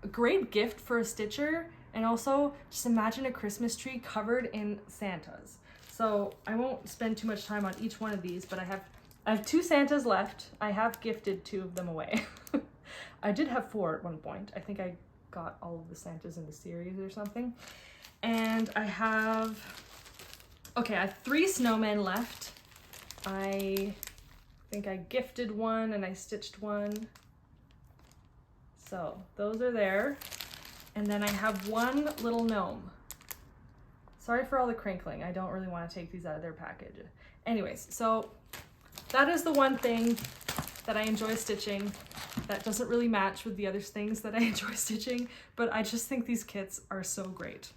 a great gift for a stitcher. And also, just imagine a Christmas tree covered in Santas. So I won't spend too much time on each one of these, but I have 2 Santas left. I have gifted 2 of them away. I did have 4 at one point. I think I got all of the Santas in the series or something. And I have 3 snowmen left. I think I gifted 1 and I stitched 1. So those are there. And then I have 1 little gnome. Sorry for all the crinkling. I don't really want to take these out of their package. Anyways, so that is the one thing that I enjoy stitching that doesn't really match with the other things that I enjoy stitching, but I just think these kits are so great.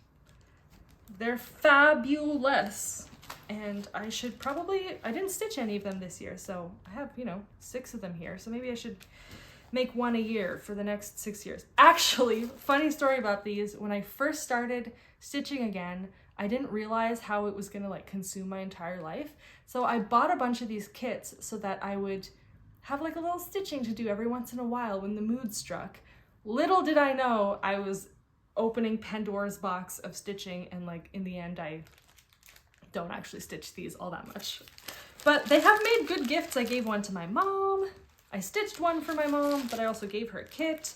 They're fabulous. And I didn't stitch any of them this year, so I have, 6 of them here. So maybe I should make 1 a year for the next 6 years. Actually, funny story about these, when I first started stitching again, I didn't realize how it was gonna consume my entire life. So I bought a bunch of these kits so that I would have a little stitching to do every once in a while when the mood struck. Little did I know I was opening Pandora's box of stitching, and in the end I don't actually stitch these all that much. But they have made good gifts. I gave 1 to my mom. I stitched 1 for my mom, but I also gave her a kit.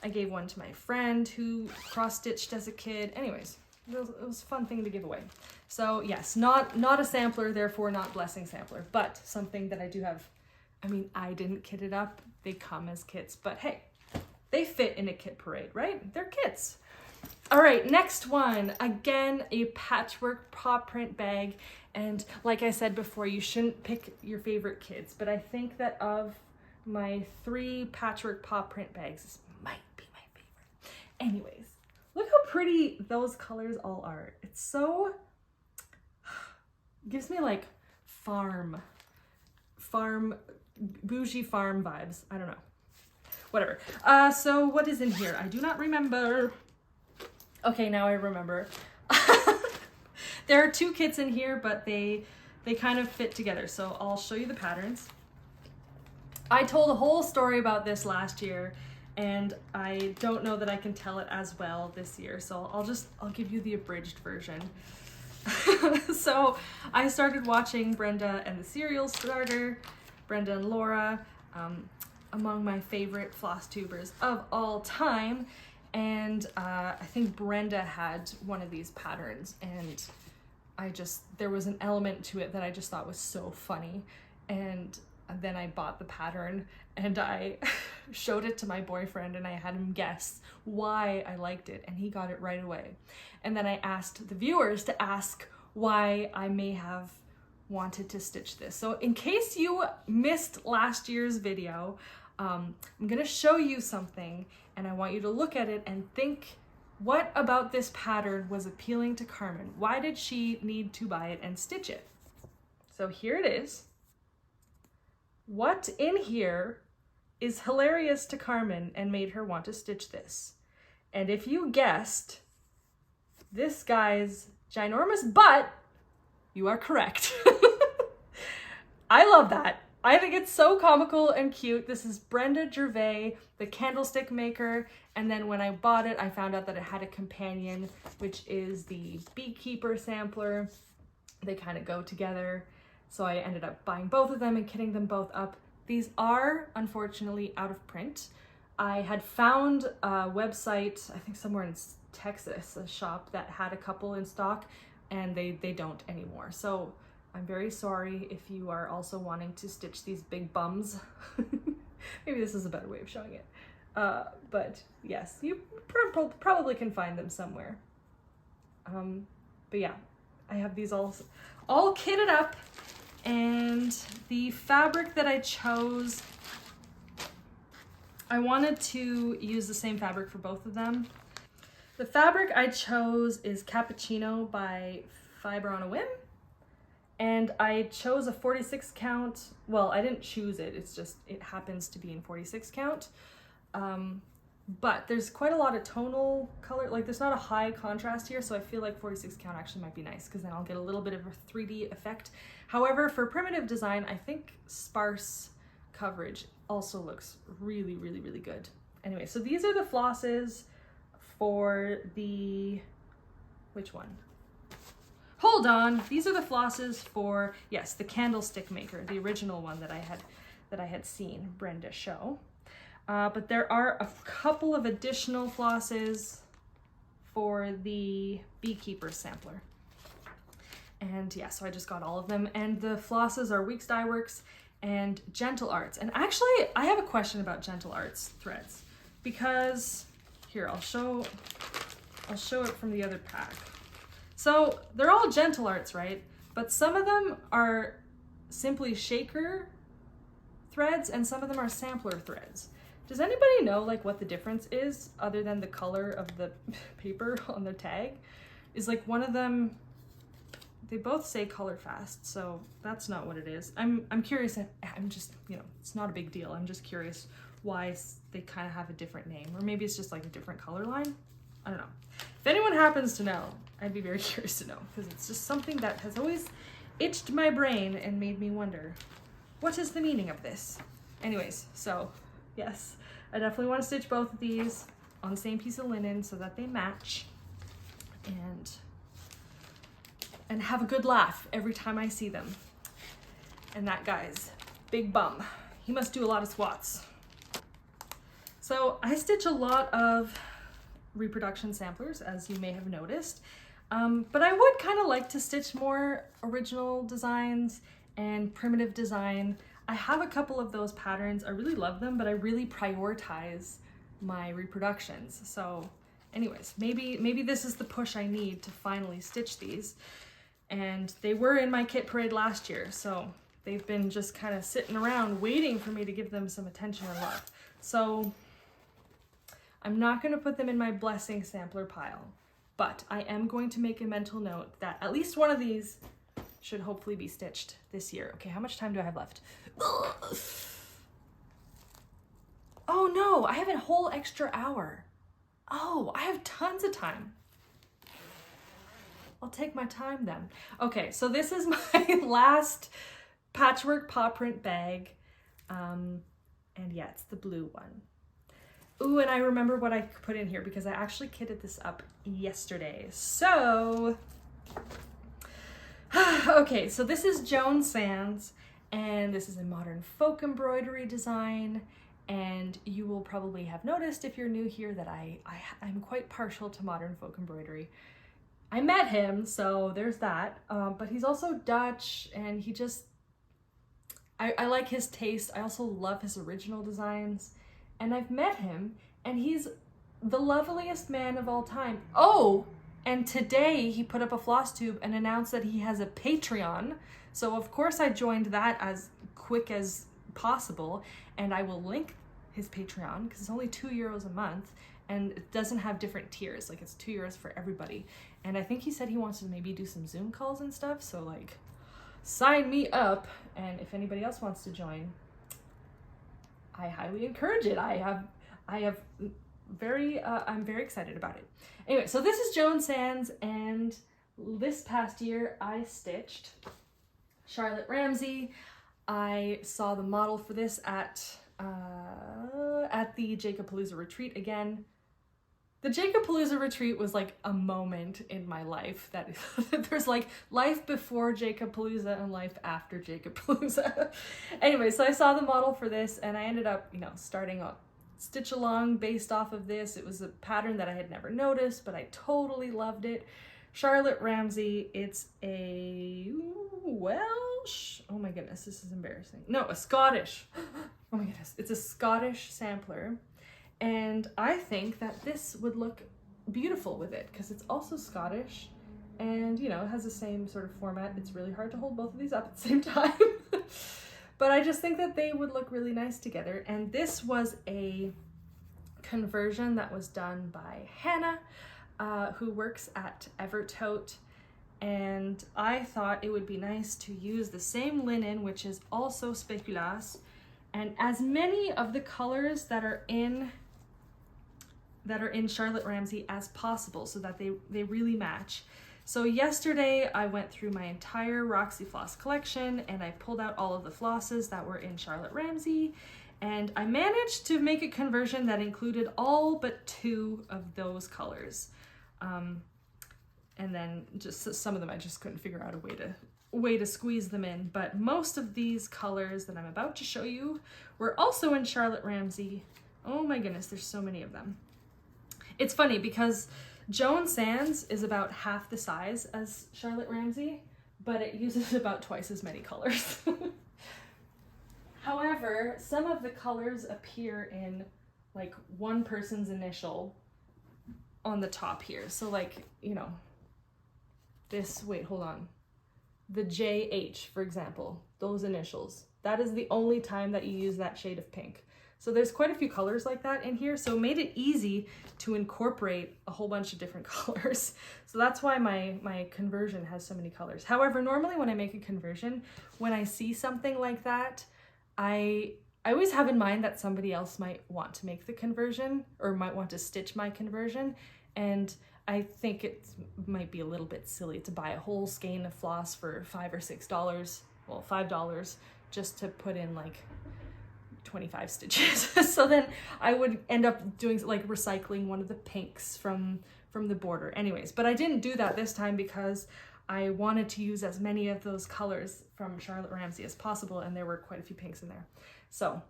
I gave 1 to my friend who cross-stitched as a kid. Anyways, it was a fun thing to give away. So yes, not a sampler, therefore not blessing sampler, but something that I do have. I mean, I didn't kit it up. They come as kits, but hey, they fit in a kit parade, right? They're kits. All right, next one. Again, a patchwork paw print bag. And like I said before, you shouldn't pick your favorite kits, but I think that of my 3 patchwork paw print bags, this might be my favorite. Anyways, look how pretty those colors all are. It's so, gives me farm, bougie farm vibes. I don't know, whatever. So what is in here? I do not remember. Okay, now I remember. There are 2 kits in here, but they kind of fit together. So I'll show you the patterns. I told a whole story about this last year, and I don't know that I can tell it as well this year, so I'll give you the abridged version. So I started watching Brenda and the Cereal Starter, Brenda and Laura, among my favorite floss tubers of all time, and I think Brenda had one of these patterns, and there was an element to it that I just thought was so funny, and then I bought the pattern and I showed it to my boyfriend and I had him guess why I liked it, and he got it right away. And then I asked the viewers to ask why I may have wanted to stitch this. So in case you missed last year's video, I'm gonna show you something and I want you to look at it and think, what about this pattern was appealing to Carmen? Why did she need to buy it and stitch it? So here it is. What in here is hilarious to Carmen and made her want to stitch this? And if you guessed this guy's ginormous butt, you are correct. I love that. I think it's so comical and cute. This is Brenda Gervais, the candlestick maker. And then when I bought it, I found out that it had a companion, which is the beekeeper sampler. They kind of go together. So I ended up buying both of them and kitting them both up. These are unfortunately out of print. I had found a website, I think somewhere in Texas, a shop that had a couple in stock, and they don't anymore. So I'm very sorry if you are also wanting to stitch these big bums. Maybe this is a better way of showing it. But yes, you probably can find them somewhere. But yeah, I have these all kitted up, and the fabric that I chose, I wanted to use the same fabric for both of them. The fabric I chose is Cappuccino by Fiber on a Whim, And I chose a 46 count. Well, I didn't choose it. It's just, it happens to be in 46 count. But there's quite a lot of tonal color. Like there's not a high contrast here. So I feel like 46 count actually might be nice because then I'll get a little bit of a 3D effect. However, for primitive design, I think sparse coverage also looks really, really, really good. Anyway, so these are the flosses for the, which one? Hold on, these are the flosses for, yes, the candlestick maker, the original one that I had seen Brenda show. But there are a couple of additional flosses for the beekeeper sampler. And yeah, so I just got all of them. And the flosses are Weeks Dye Works and Gentle Arts. And actually, I have a question about Gentle Arts threads because here, I'll show it from the other pack. So they're all Gentle Arts, right? But some of them are simply shaker threads and some of them are sampler threads. Does anybody know like what the difference is other than the color of the paper on the tag? Is like one of them, they both say color fast, so that's not what it is. I'm curious, I'm just, you know, it's not a big deal. I'm just curious why they kind of have a different name, or maybe it's just like a different color line. I don't know. If anyone happens to know, I'd be very curious to know because it's just something that has always itched my brain and made me wonder, what is the meaning of this? Anyways, so yes, I definitely want to stitch both of these on the same piece of linen so that they match and have a good laugh every time I see them. And that guy's big bum. He must do a lot of squats. So I stitch a lot of reproduction samplers, as you may have noticed, but I would kind of like to stitch more original designs and primitive design. I have a couple of those patterns. I really love them, but I really prioritize my reproductions. So anyways, maybe this is the push I need to finally stitch these. And they were in my kit parade last year, so they've been just kind of sitting around waiting for me to give them some attention and love. So I'm not going to put them in my blessing sampler pile, but I am going to make a mental note that at least one of these should hopefully be stitched this year. Okay, how much time do I have left? Oh no, I have a whole extra hour. Oh, I have tons of time. I'll take my time then. Okay, so this is my last patchwork paw print bag. And yeah, it's the blue one. Ooh, and I remember what I put in here because I actually kitted this up yesterday. So, okay, so this is Joan Sands, and this is a modern folk embroidery design. And you will probably have noticed if you're new here that I'm quite partial to modern folk embroidery. I met him, so there's that. But he's also Dutch, and he just, I like his taste. I also love his original designs. And I've met him, and he's the loveliest man of all time. Oh, and today he put up a floss tube and announced that he has a Patreon. So of course I joined that as quick as possible, and I will link his Patreon because it's only €2 a month, and it doesn't have different tiers. Like it's €2 for everybody. And I think he said he wants to maybe do some Zoom calls and stuff. So like, sign me up. And if anybody else wants to join, I highly encourage it. I'm very excited about it. Anyway, so this is Joan Sands, and this past year I stitched Charlotte Ramsey. I saw the model for this at the Jacobpalooza retreat again. The Jacobpalooza retreat was like a moment in my life that there's like life before Jacobpalooza and life after Jacobpalooza. Anyway, so I saw the model for this and I ended up, you know, starting a stitch along based off of this. It was a pattern that I had never noticed, but I totally loved it. Charlotte Ramsey, it's a Welsh, oh my goodness, this is embarrassing. No, a Scottish, oh my goodness, it's a Scottish sampler. And I think that this would look beautiful with it because it's also Scottish and, you know, it has the same sort of format. It's really hard to hold both of these up at the same time. But I just think that they would look really nice together. And this was a conversion that was done by Hannah, who works at Evertote. and I thought it would be nice to use the same linen, which is also spéculaas, and as many of the colors that are in Charlotte Ramsey as possible so that they really match. So yesterday I went through my entire Roxy Floss collection and I pulled out all of the flosses that were in Charlotte Ramsey, and I managed to make a conversion that included all but 2 of those colors. And then just some of them I just couldn't figure out a way to squeeze them in, but most of these colors that I'm about to show you were also in Charlotte Ramsey. Oh my goodness, there's so many of them. It's funny because Joan Sands is about half the size as Charlotte Ramsey, but it uses about twice as many colors. However, some of the colors appear in like one person's initial on the top here. So like, you know, this, wait, hold on. The JH, for example, those initials, that is the only time that you use that shade of pink. So there's quite a few colors like that in here, so it made it easy to incorporate a whole bunch of different colors. So that's why my conversion has so many colors. However, normally when I make a conversion, when I see something like that, I always have in mind that somebody else might want to make the conversion or might want to stitch my conversion, and I think it might be a little bit silly to buy a whole skein of floss for $5 or $6, well, $5, just to put in like 25 stitches. So then I would end up doing like recycling one of the pinks from the border anyways, but I didn't do that this time because I wanted to use as many of those colors from Charlotte Ramsey as possible, and there were quite a few pinks in there. So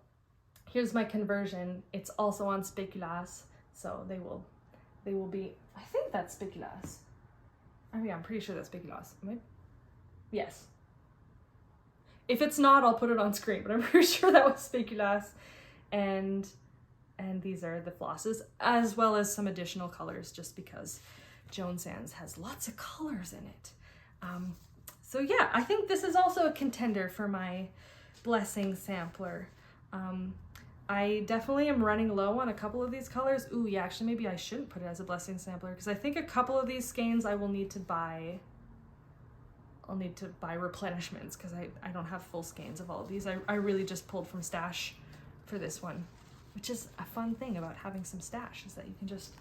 here's my conversion. It's also on spéculaas, so they will be, I think that's spéculaas. I mean, I'm pretty sure that's spéculaas. Yes. If it's not, I'll put it on screen, but I'm pretty sure that was spéculaas. And these are the flosses, as well as some additional colors, just because Joan Sands has lots of colors in it. So yeah, I think this is also a contender for my blessing sampler. I definitely am running low on a couple of these colors. Ooh, yeah, actually maybe I shouldn't put it as a blessing sampler, because I think a couple of these skeins I will need to buy. I'll need to buy replenishments because I don't have full skeins of all of these. I really just pulled from stash for this one, which is a fun thing about having some stash, is that you can just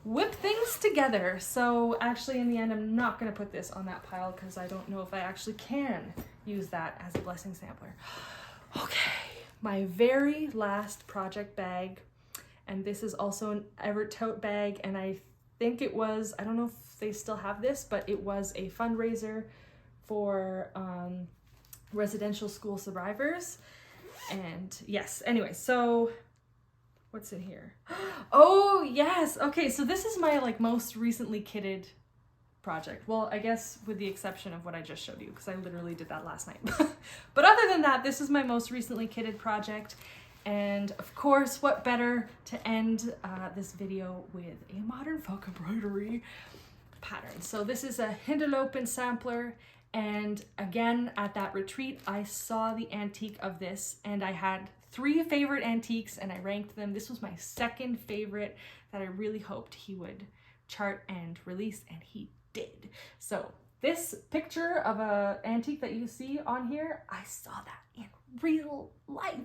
whip things together. So actually in the end, I'm not gonna put this on that pile because I don't know if I actually can use that as a blessing sampler. Okay, my very last project bag, and this is also an Everett tote bag, and I think it was, I don't know if they still have this, but it was a fundraiser for residential school survivors. And yes, anyway, so what's in here? Oh yes, okay, so this is my like most recently kitted project. Well, I guess with the exception of what I just showed you, because I literally did that last night. But other than that, this is my most recently kitted project. And of course, what better to end this video with a modern folk embroidery pattern. So this is a Hindeloopen sampler. And again, at that retreat, I saw the antique of this, and I had 3 favorite antiques and I ranked them. This was my second favorite that I really hoped he would chart and release, and he did. So this picture of a antique that you see on here, I saw that in real life.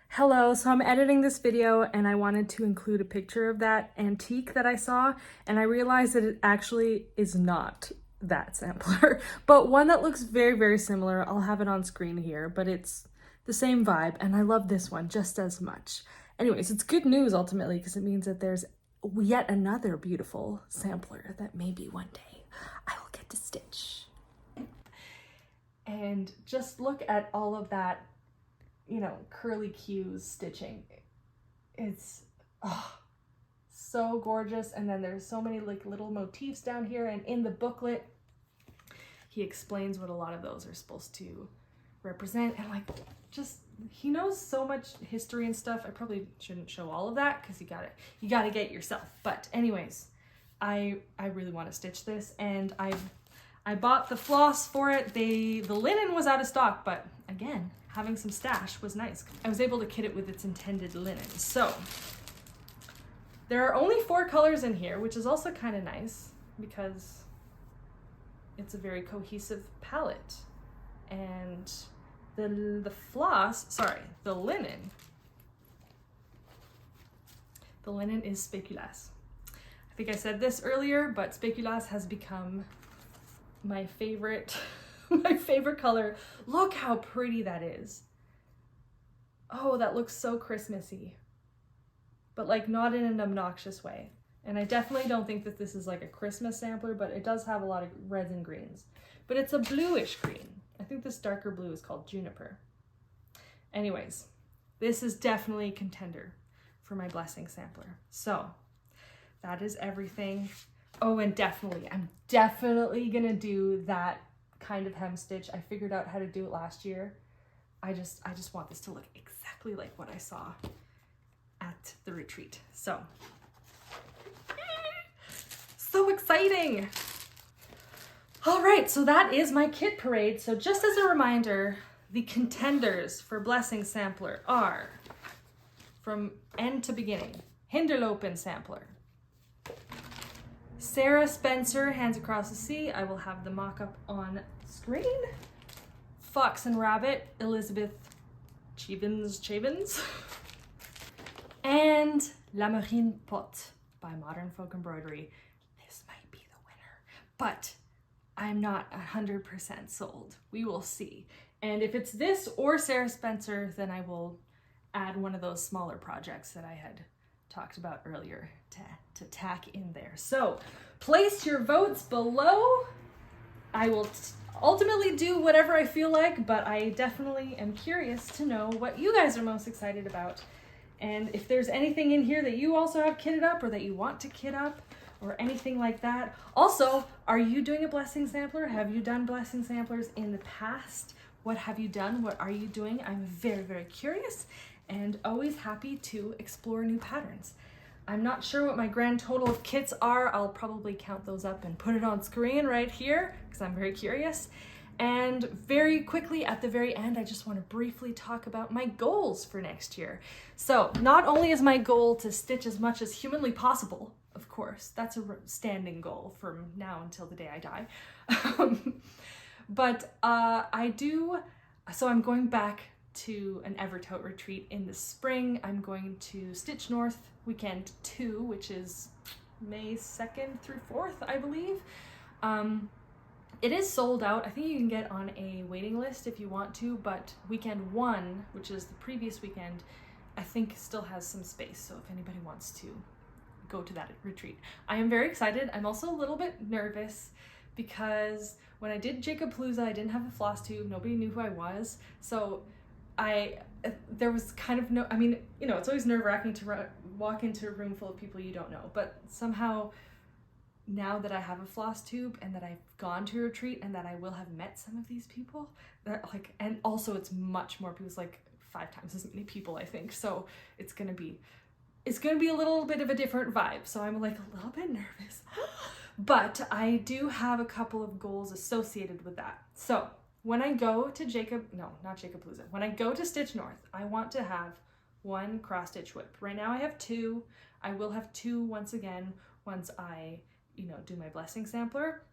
Hello, so I'm editing this video and I wanted to include a picture of that antique that I saw, and I realized that it actually is not that sampler, but one that looks very, very similar. I'll have it on screen here, but it's the same vibe, and I love this one just as much. Anyways, it's good news ultimately, because it means that there's yet another beautiful sampler that maybe one day I will get to stitch. And just look at all of that, you know, curly cues stitching. It's so gorgeous. And then there's so many like little motifs down here, and in the booklet he explains what a lot of those are supposed to represent, and like just he knows so much history and stuff. I probably shouldn't show all of that because you gotta get it yourself. But anyways, I really want to stitch this, and I bought the floss for it. The linen was out of stock, but again, having some stash was nice. I was able to kit it with its intended linen. So there are only 4 colors in here, which is also kind of nice because it's a very cohesive palette. And the floss, sorry, the linen is spéculasse. I think I said this earlier, but spéculasse has become my favorite, my favorite color. Look how pretty that is. Oh, that looks so Christmassy, but like not in an obnoxious way. And I definitely don't think that this is like a Christmas sampler, but it does have a lot of reds and greens, but it's a bluish green. I think this darker blue is called juniper. Anyways, this is definitely a contender for my blessing sampler. So that is everything. Oh, and I'm definitely gonna do that kind of hem stitch. I figured out how to do it last year. I just want this to look exactly like what I saw at the retreat. So exciting. All right, so that is my kit parade. So just as a reminder, the contenders for blessing sampler are, from end to beginning, Hindeloopen sampler, Sarah Spencer, Hands Across the Sea. I will have the mock-up on screen. Fox and Rabbit, Elizabeth Cheavins. And Lammegien Pot by Modern Folk Embroidery. This might be the winner, but I'm not 100% sold. We will see. And if it's this or Sarah Spencer, then I will add one of those smaller projects that I had talked about earlier to tack in there. So place your votes below. I will ultimately do whatever I feel like, but I definitely am curious to know what you guys are most excited about. And if there's anything in here that you also have kitted up or that you want to kit up or anything like that. Also, are you doing a blessing sampler? Have you done blessing samplers in the past? What have you done? What are you doing? I'm very, very curious and always happy to explore new patterns. I'm not sure what my grand total of kits are. I'll probably count those up and put it on screen right here because I'm very curious. And very quickly at the very end, I just want to briefly talk about my goals for next year. So not only is my goal to stitch as much as humanly possible, of course, that's a standing goal from now until the day I die. But so I'm going back to an Evertote retreat in the spring. I'm going to Stitch North weekend 2, which is May 2nd through 4th, I believe. It is sold out. I think you can get on a waiting list if you want to, but weekend 1, which is the previous weekend, I think still has some space. So if anybody wants to go to that retreat. I am very excited. I'm also a little bit nervous because when I did Jacobpalooza, I didn't have a floss tube. Nobody knew who I was. So there was kind of no, I mean, you know, it's always nerve-wracking to walk into a room full of people you don't know, but somehow now that I have a floss tube and that I've gone to a retreat and that I will have met some of these people, that like, and also it's much more people, it's like 5 times as many people, I think. So it's gonna be a little bit of a different vibe. So I'm like a little bit nervous, but I do have a couple of goals associated with that. So when I go to when I go to Stitch North, I want to have 1 cross stitch whip. Right now I have 2. I will have 2 once again, once I, you know, do my blessing sampler.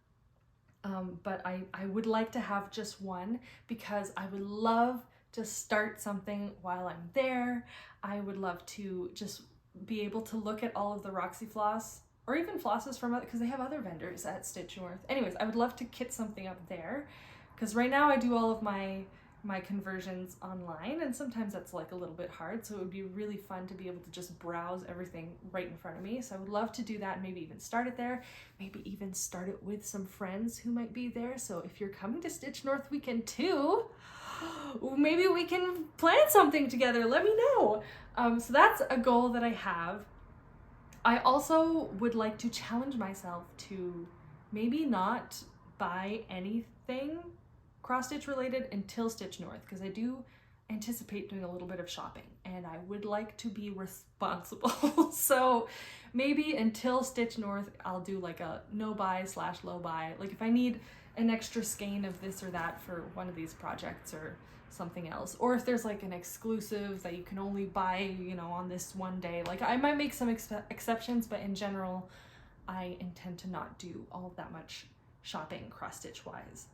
But I would like to have just 1 because I would love to start something while I'm there. I would love to just be able to look at all of the Roxy floss or even flosses from other, because they have other vendors at Stitch North. Anyways, I would love to kit something up there because right now I do all of my conversions online and sometimes that's like a little bit hard. So it would be really fun to be able to just browse everything right in front of me. So I would love to do that and maybe even start it there, maybe even start it with some friends who might be there. So if you're coming to Stitch North weekend 2, maybe we can plan something together. Let me know. So that's a goal that I have. I also would like to challenge myself to maybe not buy anything cross-stitch related until Stitch North, because I do anticipate doing a little bit of shopping and I would like to be responsible. So maybe until Stitch North, I'll do like a no buy / low buy. Like if I need an extra skein of this or that for one of these projects or something else, or if there's like an exclusive that you can only buy, you know, on this one day, like I might make some exceptions, but in general, I intend to not do all of that much shopping cross-stitch wise.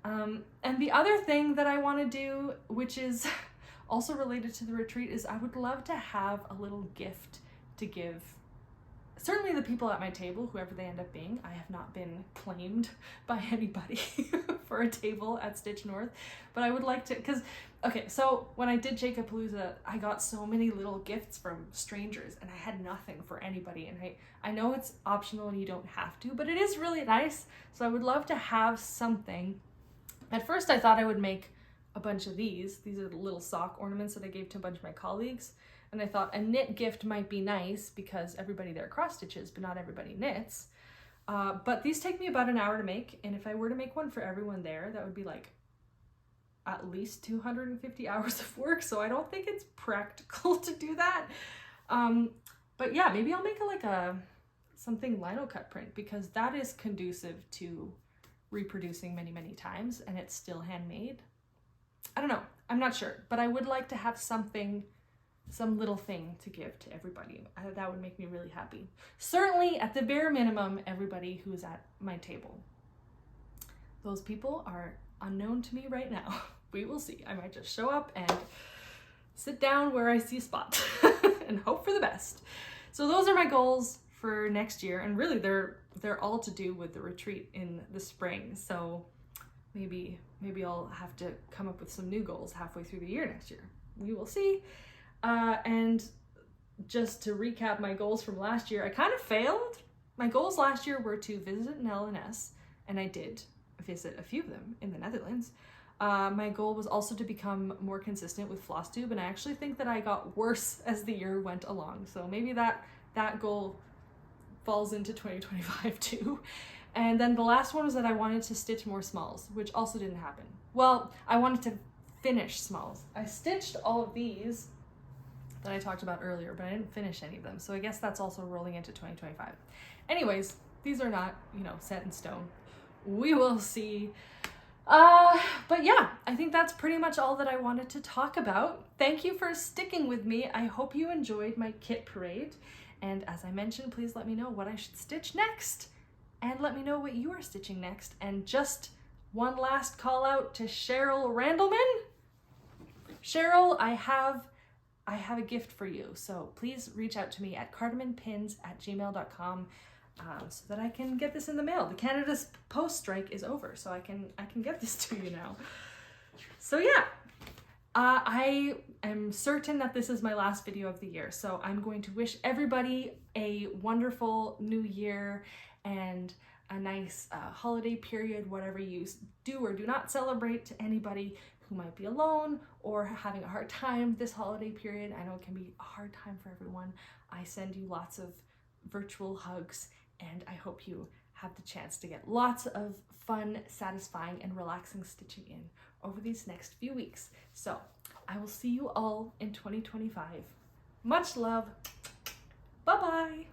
And the other thing that I want to do, which is also related to the retreat, is I would love to have a little gift to give. Certainly the people at my table, whoever they end up being. I have not been claimed by anybody for a table at Stitch North, but I would like to, because, okay, so when I did Jacobpalooza, I got so many little gifts from strangers and I had nothing for anybody. And I know it's optional and you don't have to, but it is really nice. So I would love to have something. At first I thought I would make a bunch of these. These are the little sock ornaments that I gave to a bunch of my colleagues. And I thought a knit gift might be nice because everybody there cross stitches, but not everybody knits. But these take me about an hour to make. And if I were to make one for everyone there, that would be like at least 250 hours of work. So I don't think it's practical to do that. But yeah, maybe I'll make something lino cut print, because that is conducive to reproducing many, many times and it's still handmade. I don't know. I'm not sure, but I would like to have something, some little thing to give to everybody. That would make me really happy. Certainly, at the bare minimum, everybody who is at my table. Those people are unknown to me right now. We will see. I might just show up and sit down where I see a spot and hope for the best. So those are my goals for next year, and really they're all to do with the retreat in the spring. So maybe I'll have to come up with some new goals halfway through the year next year. We will see. And just to recap my goals from last year, I kind of failed. My goals last year were to visit an LNS, and I did visit a few of them in the Netherlands. My goal was also to become more consistent with flosstube, and I actually think that I got worse as the year went along. So maybe that goal falls into 2025 too. And then the last one was that I wanted to stitch more smalls, which also didn't happen. Well, I wanted to finish smalls. I stitched all of these that I talked about earlier, but I didn't finish any of them. So I guess that's also rolling into 2025. Anyways, these are not, set in stone. We will see. But yeah, I think that's pretty much all that I wanted to talk about. Thank you for sticking with me. I hope you enjoyed my kit parade. And as I mentioned, please let me know what I should stitch next. And let me know what you are stitching next. And just one last call out to Cheryl Randleman. Cheryl, I have a gift for you. So please reach out to me at cardimanpins@gmail.com so that I can get this in the mail. The Canada's Post strike is over, so I can get this to you now. So yeah, I am certain that this is my last video of the year. So I'm going to wish everybody a wonderful new year and a nice holiday period, whatever you do or do not celebrate, to anybody who might be alone or having a hard time this holiday period. I know it can be a hard time for everyone. I send you lots of virtual hugs, and I hope you have the chance to get lots of fun, satisfying, and relaxing stitching in over these next few weeks. So I will see you all in 2025. Much love. Bye-bye.